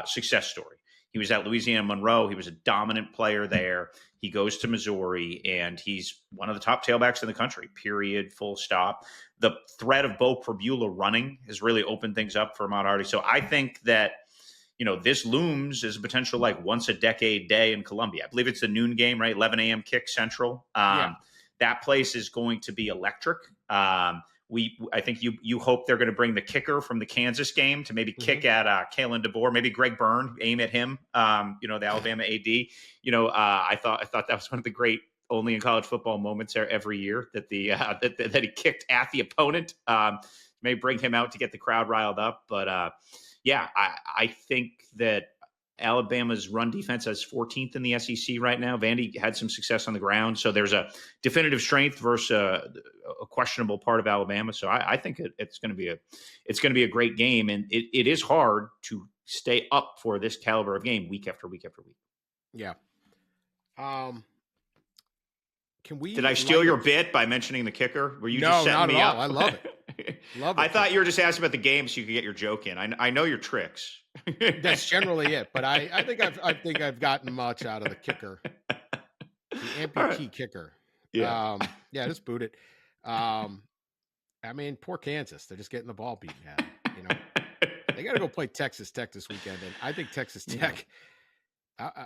success story. He was at Louisiana Monroe. He was a dominant player there. He goes to Missouri, and he's one of the top tailbacks in the country, period, full stop. The threat of Bo Prabula running has really opened things up for Ahmad Hardy. So I think that, this looms as a potential once a decade day in Columbia. I believe it's the noon game, right? 11 a.m. kick central. That place is going to be electric. I think you hope they're going to bring the kicker from the Kansas game to maybe kick at Kalen DeBoer, maybe Greg Byrne, aim at him. The Alabama AD. I thought that was one of the great only in college football moments there every year that that he kicked at the opponent. May bring him out to get the crowd riled up, but I think that Alabama's run defense has 14th in the SEC right now. Vandy had some success on the ground, so there's a definitive strength versus a questionable part of Alabama. So I think it's going to be a great game, and it is hard to stay up for this caliber of game week after week after week. Yeah. Did I steal your bit by mentioning the kicker? Were you just setting me up? I love it. I thought you were just asking about the game so you could get your joke in. I know your tricks. That's generally it, but I think I've gotten much out of the kicker, the amputee kicker. Yeah, just boot it. Poor Kansas. They're just getting the ball beaten at them. They got to go play Texas Tech this weekend, and I think Texas Tech.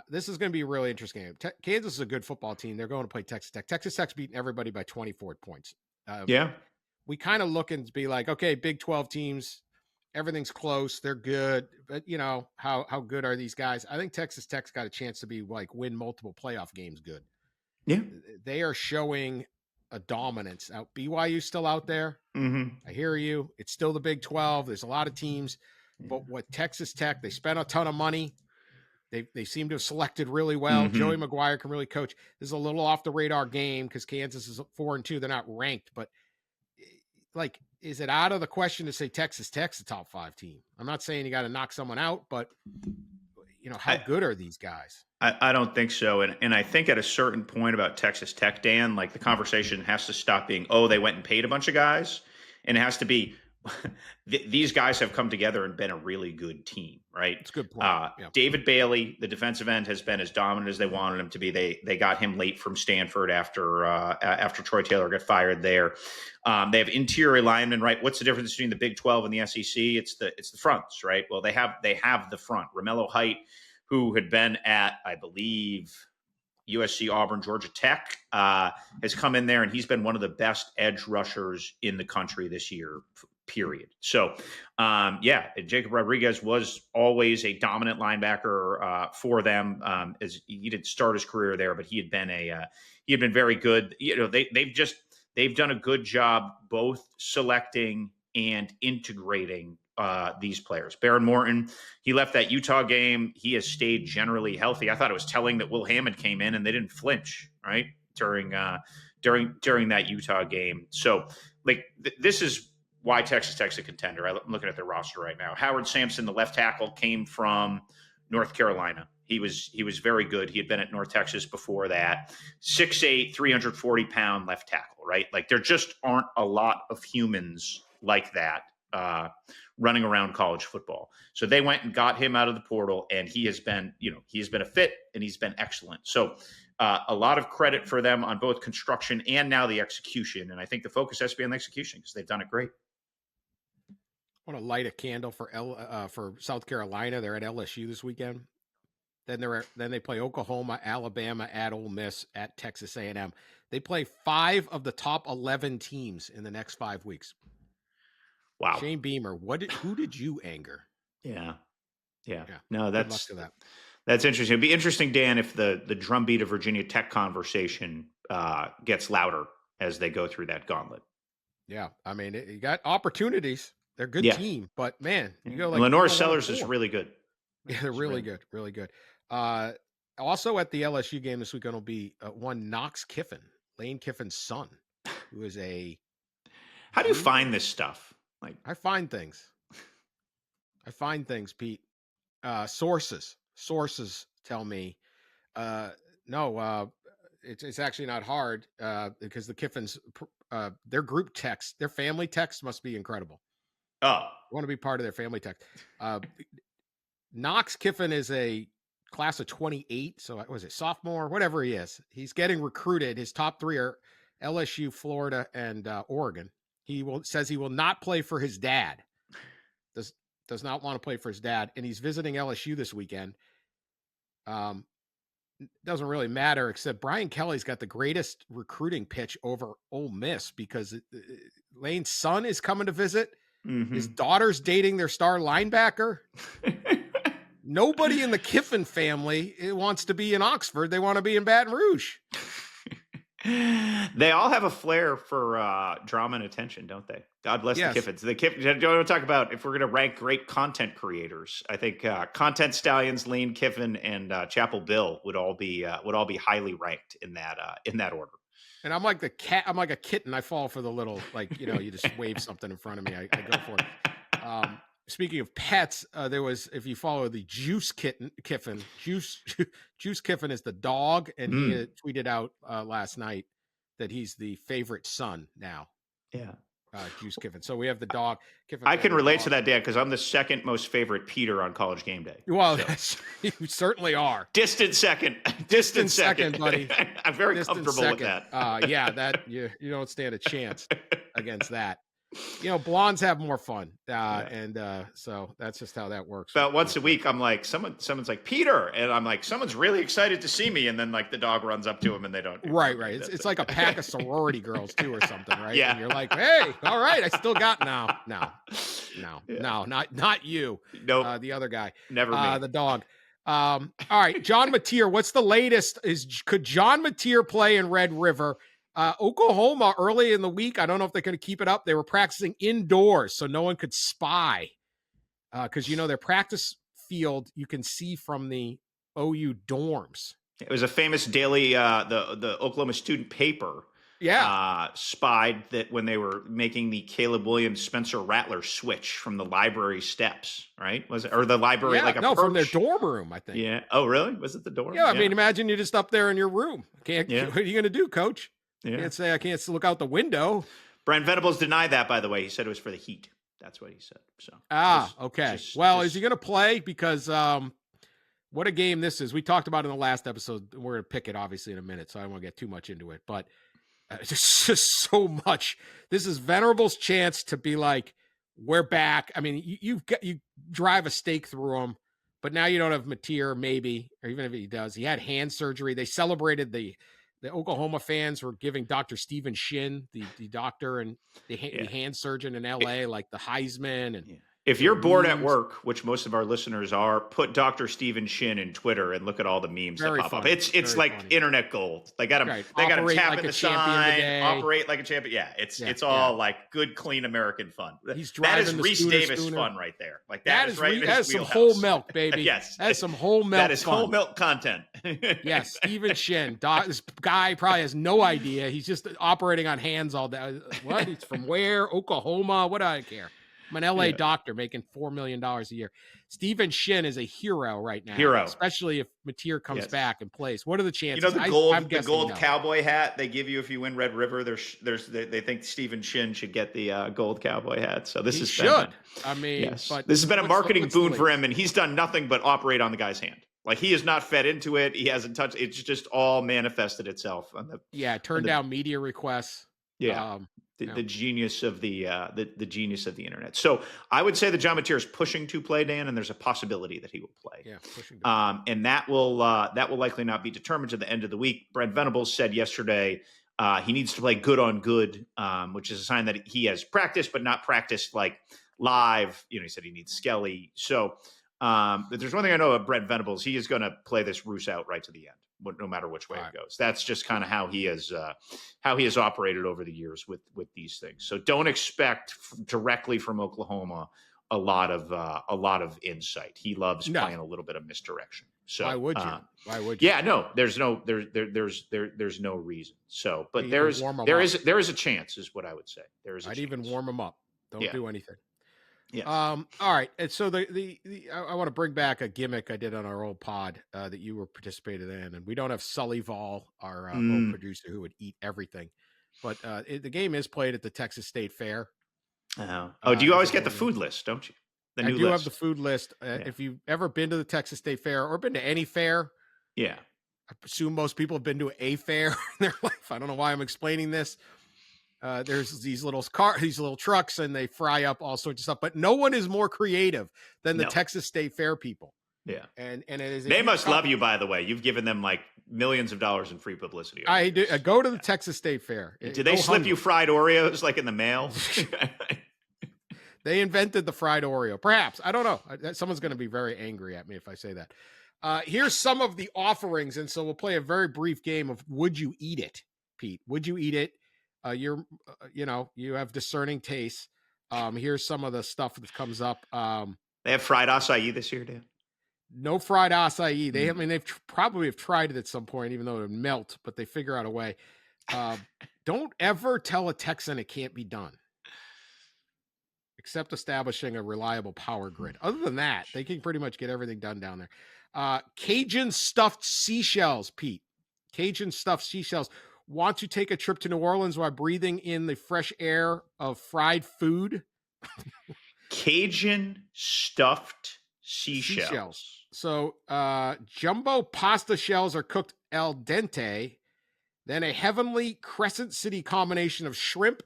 This is going to be a really interesting game. Kansas is a good football team. They're going to play Texas Tech. Texas Tech's beating everybody by 24 points. We kind of look and be like, okay, Big 12 teams, everything's close. They're good. But, how good are these guys? I think Texas Tech's got a chance to be win multiple playoff games good. Yeah. They are showing a dominance. Out BYU's still out there. Mm-hmm. I hear you. It's still the Big 12. There's a lot of teams. But what Texas Tech, they spent a ton of money. They seem to have selected really well. Mm-hmm. Joey McGuire can really coach. This is a little off the radar game because Kansas is 4-2. They're not ranked, but is it out of the question to say Texas Tech's a top 5 team? I'm not saying you got to knock someone out, but how good are these guys? I don't think so. And I think at a certain point about Texas Tech, Dan, the conversation has to stop being, they went and paid a bunch of guys. And it has to be, these guys have come together and been a really good team, right? It's a good point. David Bailey, the defensive end, has been as dominant as they wanted him to be. They got him late from Stanford after Troy Taylor got fired there. They have interior linemen, right? What's the difference between the Big 12 and the SEC? It's the fronts, right? Well, they have the front. Romello Height, who had been at, I believe, USC, Auburn, Georgia Tech, has come in there, and he's been one of the best edge rushers in the country this year, period. So, Jacob Rodriguez was always a dominant linebacker for them. As he didn't start his career there, but he had been very good. They've done a good job both selecting and integrating these players. Baron Morton, he left that Utah game. He has stayed generally healthy. I thought it was telling that Will Hammond came in and they didn't flinch, right, during that Utah game. So, this is why Texas Tech's a contender. I'm looking at their roster right now. Howard Sampson, the left tackle, came from North Carolina. He was very good. He had been at North Texas before that. 6'8", 340-pound left tackle, right? There just aren't a lot of humans like that running around college football. So they went and got him out of the portal, and he has been a fit, and he's been excellent. So a lot of credit for them on both construction and now the execution. And I think the focus has to be on the execution because they've done it great. I want to light a candle for South Carolina. They're at LSU this weekend. Then they play Oklahoma, Alabama, at Ole Miss, at Texas A&M. They play 5 of the top 11 teams in the next 5 weeks. Wow. Shane Beamer, who did you anger? Yeah. No, that's interesting. It'd be interesting, Dan, if the drumbeat of Virginia Tech conversation gets louder as they go through that gauntlet. Yeah, I mean, you got opportunities. They're a good team, but man, you go like Lenore Sellers is really good. Yeah, they're really good. Also at the LSU game this weekend will be one Knox Kiffin, Lane Kiffin's son, who is a. How do you find this stuff? I find things, Pete. Sources tell me, it's actually not hard because the Kiffins, their group text, their family text must be incredible. Oh, I want to be part of their family text. Knox Kiffin is a class of 28. So was it sophomore, whatever he is, he's getting recruited. His top 3 are LSU, Florida, and Oregon. Says he will not play for his dad. Does not want to play for his dad. And he's visiting LSU this weekend. Doesn't really matter, except Brian Kelly's got the greatest recruiting pitch over Ole Miss because Lane's son is coming to visit. Mm-hmm. His daughter's dating their star linebacker. Nobody in the Kiffin family wants to be in Oxford. They want to be in Baton Rouge. They all have a flair for drama and attention, don't they? God bless the Kiffins. The Kiffins. Do you want to talk about if we're going to rank great content creators? I think Content Stallions, Lane Kiffin, and Chapel Bill would all be highly ranked in that order. And I'm like the cat. I'm like a kitten. I fall for the little you just wave something in front of me. I go for it. Speaking of pets, there was, if you follow the Juice Kiffin, Juice Kiffin is the dog, and he had tweeted out last night that he's the favorite son now. Yeah. Juice Kiffin. So we have the dog. Kiffin. I can relate to that, Dan, because I'm the second most favorite Peter on College GameDay. Well, you certainly are. Distant second, buddy. I'm very comfortable with that. That you don't stand a chance against that. Blondes have more fun. So that's just how that works. About once a week, I'm like, someone's like, Peter. And I'm like, someone's really excited to see me. And then the dog runs up to him and they don't. Right. It's like a pack of sorority girls too, or something, right? Yeah. And you're like, hey, all right, I still got No, not you. No, the other guy. Never me. The dog. All right. John Mateer, what's the latest? Could John Mateer play in Red River? Oklahoma early in the week, I don't know if they're going to keep it up. They were practicing indoors so no one could spy because, their practice field you can see from the OU dorms. It was a famous daily, the Oklahoma student paper spied that when they were making the Caleb Williams, Spencer Rattler switch from the library steps, right? Was it, or the library from their dorm room, I think. Yeah. Oh, really? Was it the dorm? Yeah, I mean, imagine you're just up there in your room. What are you going to do, coach? Yeah. Can't say I can't look out the window. Brent Venables denied that, by the way. He said it was for the heat. That's what he said. So okay. Is he going to play? Because what a game this is. We talked about it in the last episode. We're going to pick it, obviously, in a minute, so I don't want to get too much into it. But it's just so much. This is Venables' chance to be like, we're back. I mean, you drive a stake through them But now you don't have Mateer, maybe, or even if he does, he had hand surgery. They celebrated the Oklahoma fans were giving Dr. Stephen Shin, the doctor and the hand surgeon in LA, like the Heisman and. Yeah. If you're bored at work, which most of our listeners are, put Dr. Stephen Shin in Twitter and look at all the memes that pop up. It's like funny. Internet gold. They got him. Right. They got him tapping the sign. Operate like a champion. Yeah, it's all like good, clean American fun. He's driving that is Reese Davis fun right there. Like that is right. That is some whole milk, baby. Yes, that is some whole milk. That is whole milk content. Yes, Stephen Shin. This guy probably has no idea. He's just operating on hands all day. What? He's from where? Oklahoma? What do I care? I'm an LA doctor making $4 million a year. Stephen Shin is a hero right now. Especially if Mateer comes back and plays. What are the chances? You know the gold cowboy hat they give you if you win Red River. They think Stephen Shin should get the gold cowboy hat. So this is should. I mean, but this has been a marketing boon for him, and he's done nothing but operate on the guy's hand. Like he has not fed into it. He hasn't touched. It's just all manifested itself on the. Turned down media requests. Yeah. The genius of the genius of the internet. So I would say that John Mateer is pushing to play, Dan, and there's a possibility that he will play. Yeah, pushing. And that will likely not be determined to the end of the week. Brent Venables said yesterday he needs to play good on good, which is a sign that he has practiced, but not practiced like live. You know, he said he needs Skelly. So but there's one thing I know about Brent Venables. He is going to play this Rouge out right to the end, no matter which way it goes. That's just kind of how he has operated over the years with these things. So don't expect directly from Oklahoma a lot of insight. He loves playing a little bit of misdirection. So why would you? Why would you? Yeah, no, there's no reason. So, but there is a chance, is what I would say. I'd even warm him up. Don't do anything. Yeah. All right. And so I want to bring back a gimmick I did on our old pod that you were participated in, and we don't have Sully Vol, our old producer, who would eat everything, but the game is played at the Texas State Fair. Do you always get the food list? Don't you? I do have the food list. If you've ever been to the Texas State Fair or been to any fair, I assume most people have been to a fair in their life. I don't know why I'm explaining this. There's these little trucks, and they fry up all sorts of stuff. But no one is more creative than the Texas State Fair people. Yeah, and it is. They must love you, by the way. You've given them like millions of dollars in free publicity. I do. I go to the Texas State Fair. Did they slip you fried Oreos like in the mail? They invented the fried Oreo. Perhaps. I don't know. Someone's going to be very angry at me if I say that. Here's some of the offerings, and so we'll play a very brief game of Would You Eat It, Pete? Would you eat it? You have discerning tastes. Here's some of the stuff that comes up. They have fried acai this year, Dan. No fried acai. They've probably have tried it at some point, even though it would melt, but they figure out a way. Don't ever tell a Texan it can't be done, except establishing a reliable power grid. Other than that, they can pretty much get everything done down there. Cajun stuffed seashells, Pete. Cajun stuffed seashells. Want to take a trip to New Orleans while breathing in the fresh air of fried food? Cajun stuffed seashells. So jumbo pasta shells are cooked al dente. Then a heavenly Crescent City combination of shrimp,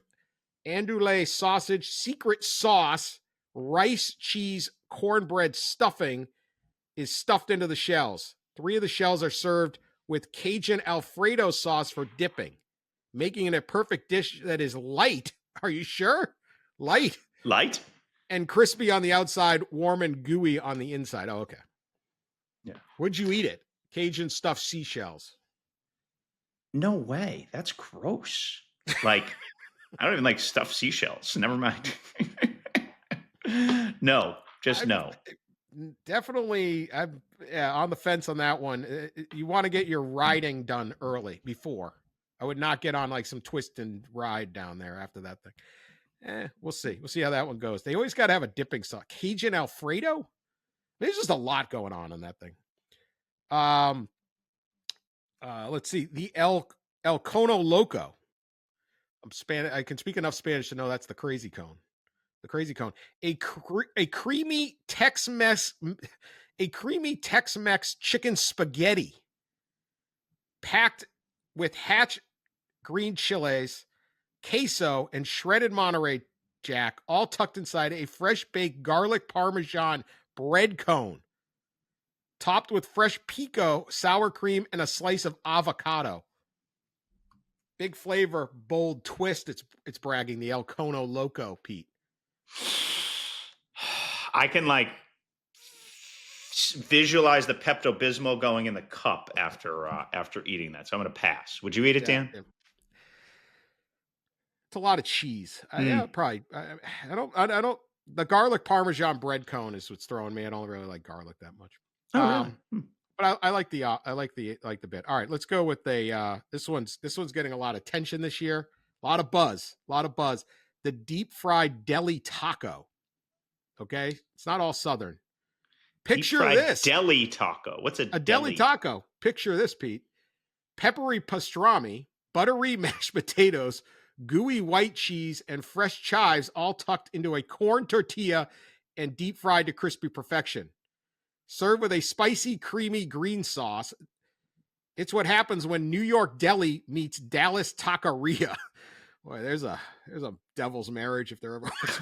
andouille sausage, secret sauce, rice, cheese, cornbread stuffing is stuffed into the shells. 3 of the shells are served with Cajun Alfredo sauce for dipping, making it a perfect dish that is light. Are you sure? Light. And crispy on the outside, warm and gooey on the inside. Oh, okay. Yeah. Would you eat it? Cajun stuffed seashells. No way. That's gross. Like, I don't even like stuffed seashells. Never mind. No, just no. Definitely, I'm on the fence on that one. You want to get your riding done early before. I would not get on like some twist and ride down there after that thing. We'll see. We'll see how that one goes. They always got to have a dipping sauce. Cajun Alfredo? There's just a lot going on in that thing. Let's see. The El Cono Loco. I'm Spanish. I can speak enough Spanish to know that's the crazy cone. The crazy cone. A creamy Tex-Mex chicken spaghetti packed with hatch green chilies, queso, and shredded Monterey Jack, all tucked inside a fresh baked garlic Parmesan bread cone. topped with fresh pico, sour cream, and a slice of avocado. Big flavor, bold twist. It's bragging the El Cono Loco, Pete. I can visualize the Pepto-Bismol going in the cup after eating that. So I'm going to pass. Would you eat it, Dan? Yeah. It's a lot of cheese. Yeah, probably. I don't. The garlic Parmesan bread cone is what's throwing me. I don't really like garlic that much. Oh, really? But I like the bit. All right, let's go with this one's getting a lot of attention this year. A lot of buzz. The deep fried deli taco. Okay, it's not all Southern. Picture this deli taco. What's a deli taco? Picture this, Pete. Peppery pastrami, buttery mashed potatoes, gooey white cheese, and fresh chives all tucked into a corn tortilla and deep fried to crispy perfection. Served with a spicy, creamy green sauce. It's what happens when New York deli meets Dallas taqueria. Boy, there's a devil's marriage if there ever was.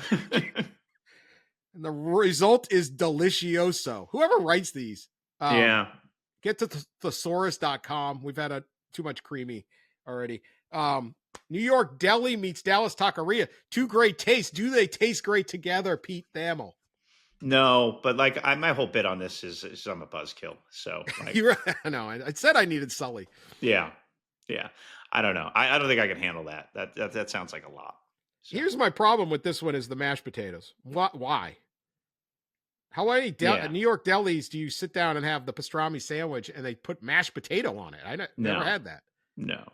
And the result is delicioso. Whoever writes these. Get to thesaurus.com. We've had too much creamy already. New York deli meets Dallas taqueria. Two great tastes. Do they taste great together, Pete Thamel? No, but my whole bit on this is I'm a buzzkill. So no, I said I needed Sully. Yeah. I don't know. I don't think I can handle that. That sounds like a lot. So. Here's my problem with this one is the mashed potatoes. Why? How many New York delis do you sit down and have the pastrami sandwich and they put mashed potato on it? I never had that. No.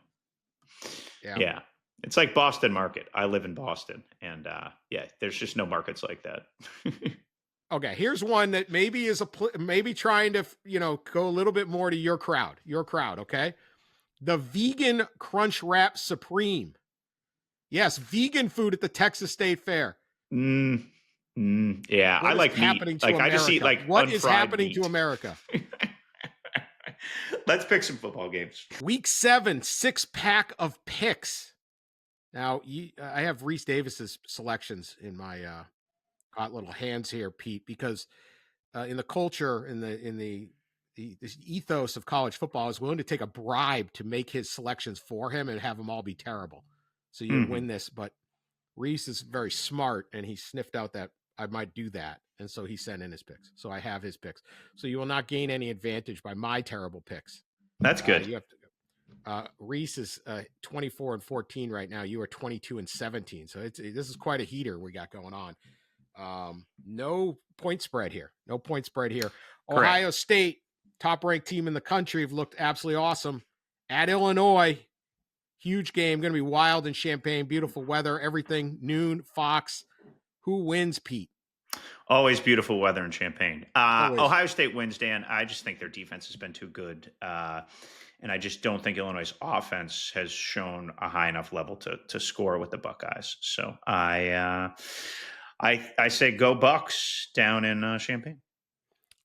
Yeah. It's like Boston Market. I live in Boston, and there's just no markets like that. Okay, here's one that maybe is maybe trying to go a little bit more to your crowd. Okay, the vegan Crunch Wrap Supreme. Yes, vegan food at the Texas State Fair. Yeah, I like happening meat. To America? I just eat what is happening meat. to America? Let's pick some football games. Week 7, 6-pack of picks. Now, I have Reese Davis's selections in my hot little hands here, Pete, because in the culture, in the ethos of college football, I was willing to take a bribe to make his selections for him and have them all be terrible. So you win this, but Reese is very smart, and he sniffed out that I might do that, and so he sent in his picks. So I have his picks. So you will not gain any advantage by my terrible picks. That's good. You have to. Reese is 24-14 right now. You are 22-17. So this is quite a heater we got going on. No point spread here. Correct. Ohio State, top-ranked team in the country, have looked absolutely awesome. At Illinois, huge game. Going to be wild in Champaign. Beautiful weather. Everything. Noon. Fox. Who wins, Pete? Always beautiful weather in Champaign. Ohio State wins, Dan. I just think their defense has been too good. And I just don't think Illinois' offense has shown a high enough level to score with the Buckeyes. So I say go Bucks down in Champaign.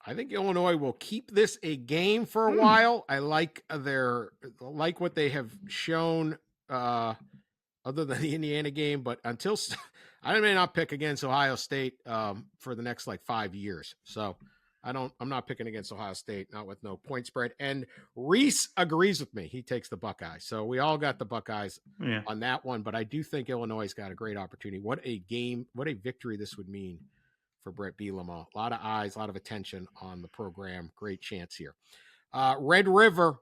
I think Illinois will keep this a game for a while. I like what they have shown other than the Indiana game, but until I may not pick against Ohio State for the next 5 years. So I'm not picking against Ohio State, not with no point spread. And Reese agrees with me. He takes the Buckeyes. So we all got the Buckeyes on that one, but I do think Illinois got a great opportunity. What a game, what a victory this would mean for Brett Bielema. A lot of eyes, a lot of attention on the program. Great chance here. Red River,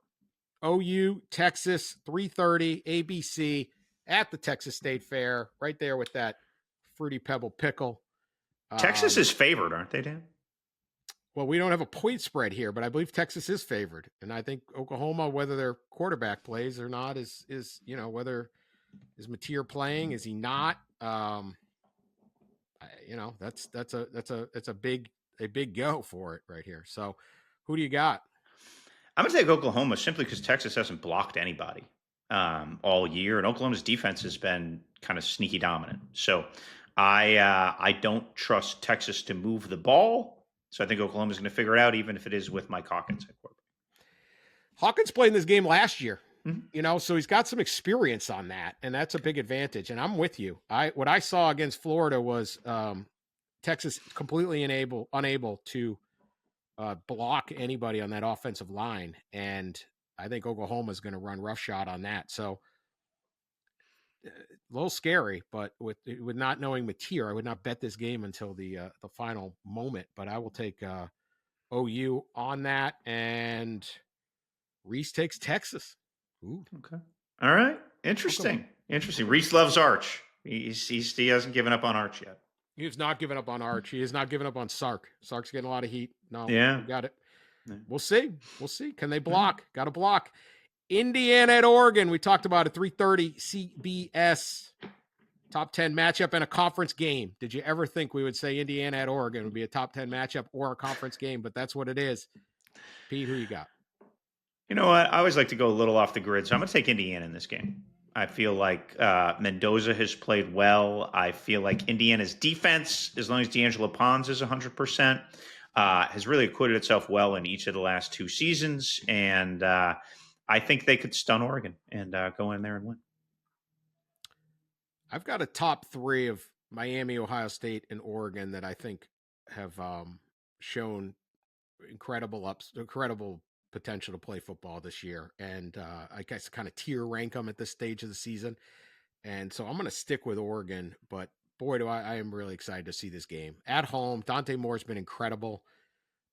OU, Texas, 3:30, ABC at the Texas State Fair, right there with that Fruity Pebble pickle. Texas is favored, aren't they, Dan? Well, we don't have a point spread here, but I believe Texas is favored. And I think Oklahoma, whether their quarterback plays or not, is whether is Mateer playing, is he not? That's a big go for it right here. So who do you got? I'm going to take Oklahoma simply because Texas hasn't blocked anybody all year, and Oklahoma's defense has been kind of sneaky dominant. So I don't trust Texas to move the ball. So I think Oklahoma's going to figure it out, even if it is with Mike Hawkins at quarterback. Hawkins played in this game last year, so he's got some experience on that, and that's a big advantage. And I'm with you. What I saw against Florida was Texas completely unable to block anybody on that offensive line. And I think Oklahoma is going to run roughshod on that. So a little scary, but with not knowing Mateer, I would not bet this game until the final moment. But I will take OU on that, and Reese takes Texas. Ooh. Okay. All right. Interesting. Reese loves Arch. He hasn't given up on Arch yet. He has not given up on Arch. He has not given up on Sark. Sark's getting a lot of heat. No, yeah, we got it. Yeah. We'll see. Can they block? Got to block. Indiana at Oregon. We talked about it. 3:30 CBS. Top 10 matchup and a conference game. Did you ever think we would say Indiana at Oregon would be a top 10 matchup or a conference game? But that's what it is. Pete, who you got? You know what? I always like to go a little off the grid, so I'm going to take Indiana in this game. I feel like Mendoza has played well. I feel like Indiana's defense, as long as D'Angelo Pons is 100%, has really acquitted itself well in each of the last 2 seasons. And I think they could stun Oregon and go in there and win. I've got a top 3 of Miami, Ohio State, and Oregon that I think have shown incredible potential to play football this year. And I guess kind of tier rank them at this stage of the season. And so I'm going to stick with Oregon, but boy, I am really excited to see this game at home. Dante Moore's been incredible.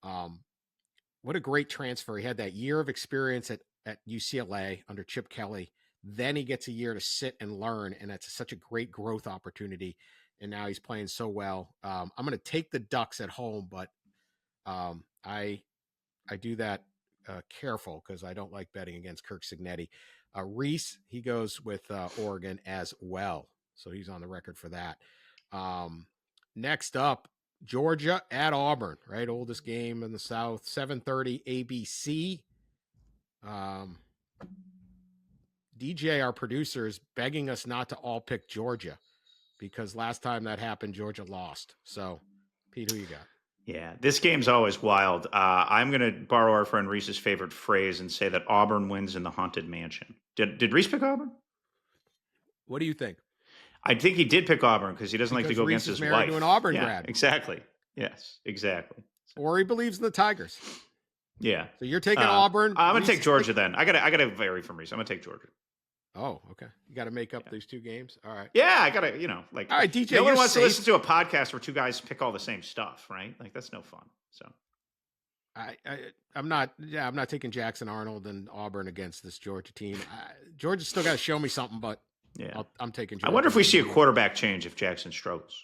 What a great transfer. He had that year of experience at UCLA under Chip Kelly. Then he gets a year to sit and learn, and that's such a great growth opportunity. And now he's playing so well. I'm going to take the Ducks at home, but I do that careful because I don't like betting against Kirk Cignetti. Reese, he goes with Oregon as well. So he's on the record for that. Next up, Georgia at Auburn, right? Oldest game in the South, 7:30 ABC. DJ, our producer, is begging us not to all pick Georgia because last time that happened, Georgia lost. So, Pete, who you got? Yeah, this game's always wild. I'm going to borrow our friend Reese's favorite phrase and say that Auburn wins in the haunted mansion. Did Reese pick Auburn? What do you think? I think he did pick Auburn because he doesn't like to go Reese against his married wife. To an Auburn grad. Exactly. Yes, exactly. Or he believes in the Tigers. Yeah. So you're taking Auburn. I'm going to take Georgia then. I got to vary from Reese. I'm going to take Georgia. Oh, okay. You got to make up these 2 games. All right. Yeah, I got to, all right, DJ. No one wants to listen to a podcast where 2 guys pick all the same stuff, right? Like that's no fun. So I'm not taking Jackson Arnold and Auburn against this Georgia team. Georgia's still got to show me something, but yeah, I'm taking Georgia. I wonder if we see a quarterback change if Jackson struggles.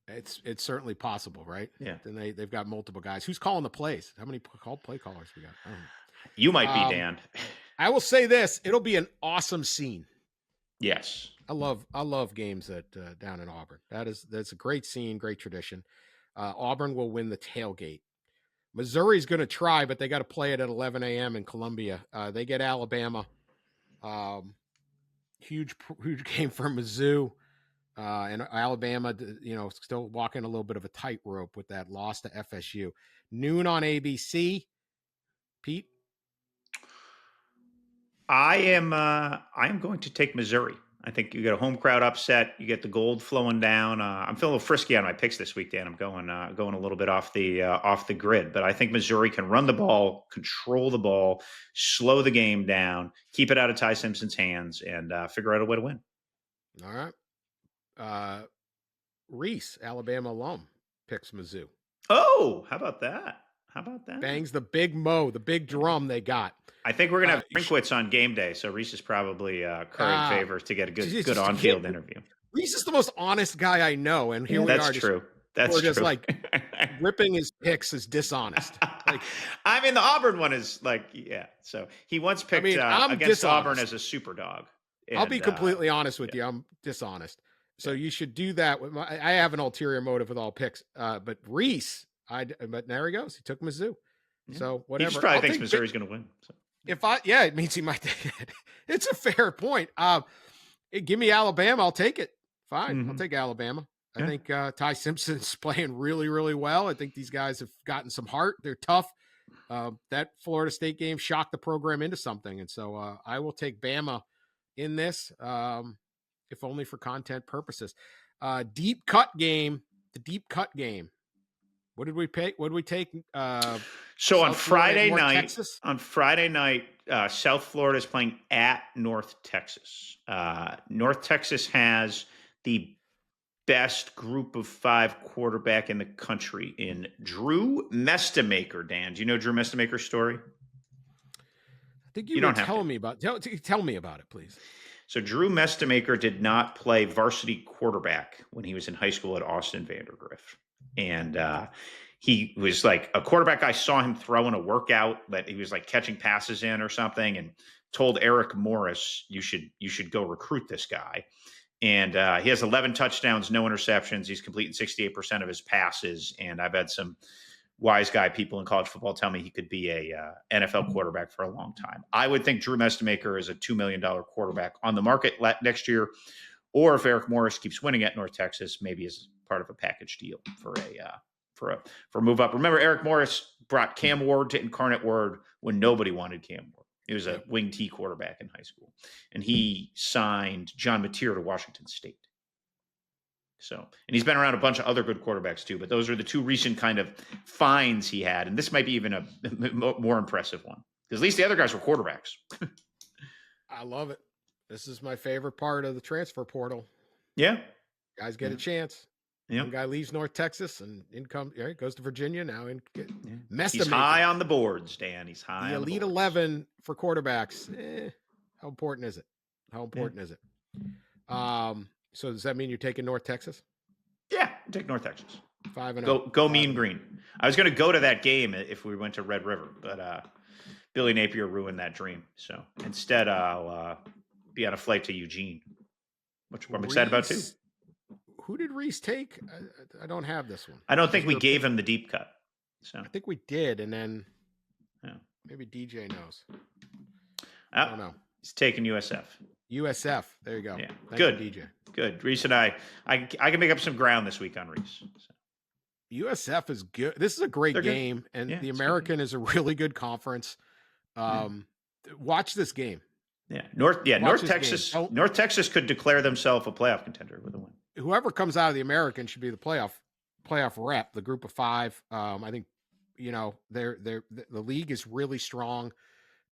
It's certainly possible, right? Yeah. Then they've got multiple guys. Who's calling the plays? How many play callers we got? I don't know. You might be Dan. I will say this: it'll be an awesome scene. Yes, I love games that down in Auburn. That's a great scene, great tradition. Auburn will win the tailgate. Missouri's going to try, but they got to play it at 11 a.m. in Columbia. They get Alabama. Huge game for Mizzou. And Alabama, still walking a little bit of a tightrope with that loss to FSU. Noon on ABC. Pete? I am going to take Missouri. I think you get a home crowd upset. You get the gold flowing down. I'm feeling a little frisky on my picks this week, Dan. I'm going a little bit off the grid, but I think Missouri can run the ball, control the ball, slow the game down, keep it out of Ty Simpson's hands, and figure out a way to win. All right. Reese, Alabama alum, picks Mizzou. Oh, how about that? Bangs the big the big drum they got. I think we're going to have Drinkwitz on game day, so Reese is probably currying favors to get a good on-field interview. Reese is the most honest guy I know, and here we are. That's true. That's true. Just like ripping his picks is dishonest. I mean, the Auburn one is So he once picked against dishonest. Auburn as a super dog. And, I'll be completely honest with you. I'm dishonest. So you should do that. I have an ulterior motive with all picks, but Reese, but there he goes. He took Mizzou. Yeah. So whatever. He just probably thinks Missouri's going to win. So. It means he might. It's a fair point. Give me Alabama. I'll take it. Fine. Mm-hmm. I'll take Alabama. I think Ty Simpson's playing really, really well. I think these guys have gotten some heart. They're tough. That Florida State game shocked the program into something. And so I will take Bama in this, if only for content purposes. The deep cut game. What did we pay? What did we take? So on South Florida Friday at North night, Texas? South Florida is playing at North Texas. North Texas has the best group of 5 quarterback in the country in Drew Mestemaker. Dan, do you know Drew Mestemaker's story? I think you were telling me about. Tell me about it, please. So Drew Mestemaker did not play varsity quarterback when he was in high school at Austin Vandergrift. And he was like a quarterback. I saw him throw in a workout that he was like catching passes in or something, and told Eric Morris, you should go recruit this guy. And he has 11 touchdowns, no interceptions. He's completing 68% of his passes. And I've had some wise guy people in college football tell me he could be a NFL quarterback for a long time. I would think Drew Mestemaker is a $2 million quarterback on the market next year, or if Eric Morris keeps winning at North Texas, maybe as part of a package deal for a move up. Remember, Eric Morris brought Cam Ward to Incarnate Word when nobody wanted Cam Ward. He was a wing T quarterback in high school, and he signed John Mateer to Washington State. So, and he's been around a bunch of other good quarterbacks too, but those are the 2 recent kind of finds he had. And this might be even a more impressive one, because at least the other guys were quarterbacks. I love it. This is my favorite part of the transfer portal. Yeah. Guys get a chance. Yeah. One guy leaves North Texas and goes to Virginia now. He's high on the boards, Dan. He's high the on Elite the boards. 11 for quarterbacks. How important is it? How important is it? So does that mean you're taking North Texas? Yeah, take North Texas. 5-0. Go Mean Green. I was going to go to that game if we went to Red River, but Billy Napier ruined that dream. So instead, I'll be on a flight to Eugene, which I'm excited about too. Who did Reese take? I don't have this one. I don't think we gave him the deep cut. So I think we did, and then maybe DJ knows. I don't know. He's taking USF. USF. There you go. Yeah. Thank Good. you, DJ. Good. Reese and I can make up some ground this week on Reese. So. USF is good. This is a great game, and the American is a really good conference. Watch this game. Yeah. North Texas. North Texas could declare themselves a playoff contender with a win. Whoever comes out of the American should be the playoff rep, the group of 5. I think, the league is really strong.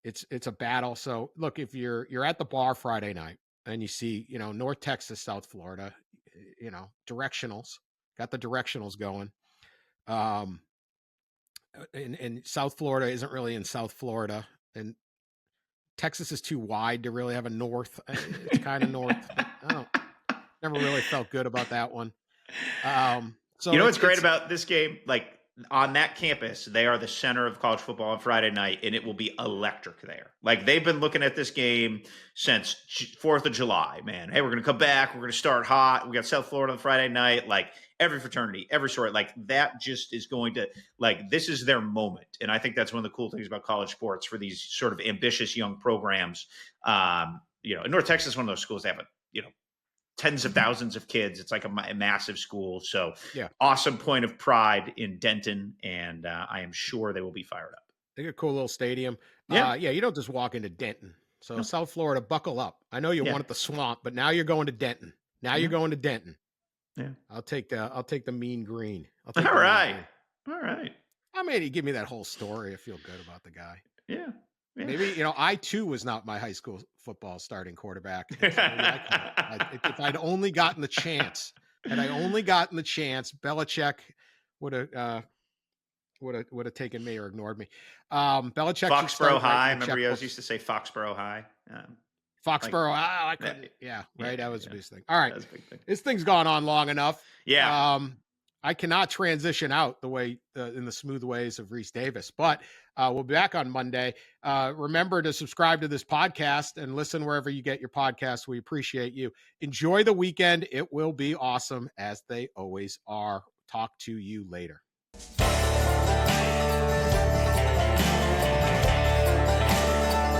It's a battle. So look, if you're at the bar Friday night and you see, North Texas, South Florida, directionals, got the directionals going. And South Florida isn't really in South Florida, and Texas is too wide to really have a north. It's kind of north. Never really felt good about that one. So what's great about this game? Like, on that campus, they are the center of college football on Friday night, and it will be electric there. Like, they've been looking at this game since 4th of July, man. Hey, we're going to come back. We're going to start hot. We got South Florida on Friday night. Like, every fraternity, every sort, like, that just is going to, like, this is their moment. And I think that's one of the cool things about college sports for these sort of ambitious young programs. North Texas is one of those schools that have tens of thousands of kids. It's like a massive school. So awesome point of pride in Denton. And I am sure they will be fired up. They got a cool little stadium. You don't just walk into Denton. So South Florida, buckle up. I know you wanted the swamp, but now you're going to Denton. You're going to Denton. Yeah. I'll take the Mean Green. All right. I mean, you give me that whole story. I feel good about the guy. Yeah. Maybe, I too was not my high school football starting quarterback. So if I'd only gotten the chance, Belichick would have taken me or ignored me. Belichick. Foxborough High. Remember he always used to say Foxborough High. Foxborough. I couldn't. That was a big thing. All right. This thing's gone on long enough. Yeah. I cannot transition out the way in the smooth ways of Reese Davis, but we'll be back on Monday. Remember to subscribe to this podcast and listen wherever you get your podcasts. We appreciate you. Enjoy the weekend. It will be awesome, as they always are. Talk to you later.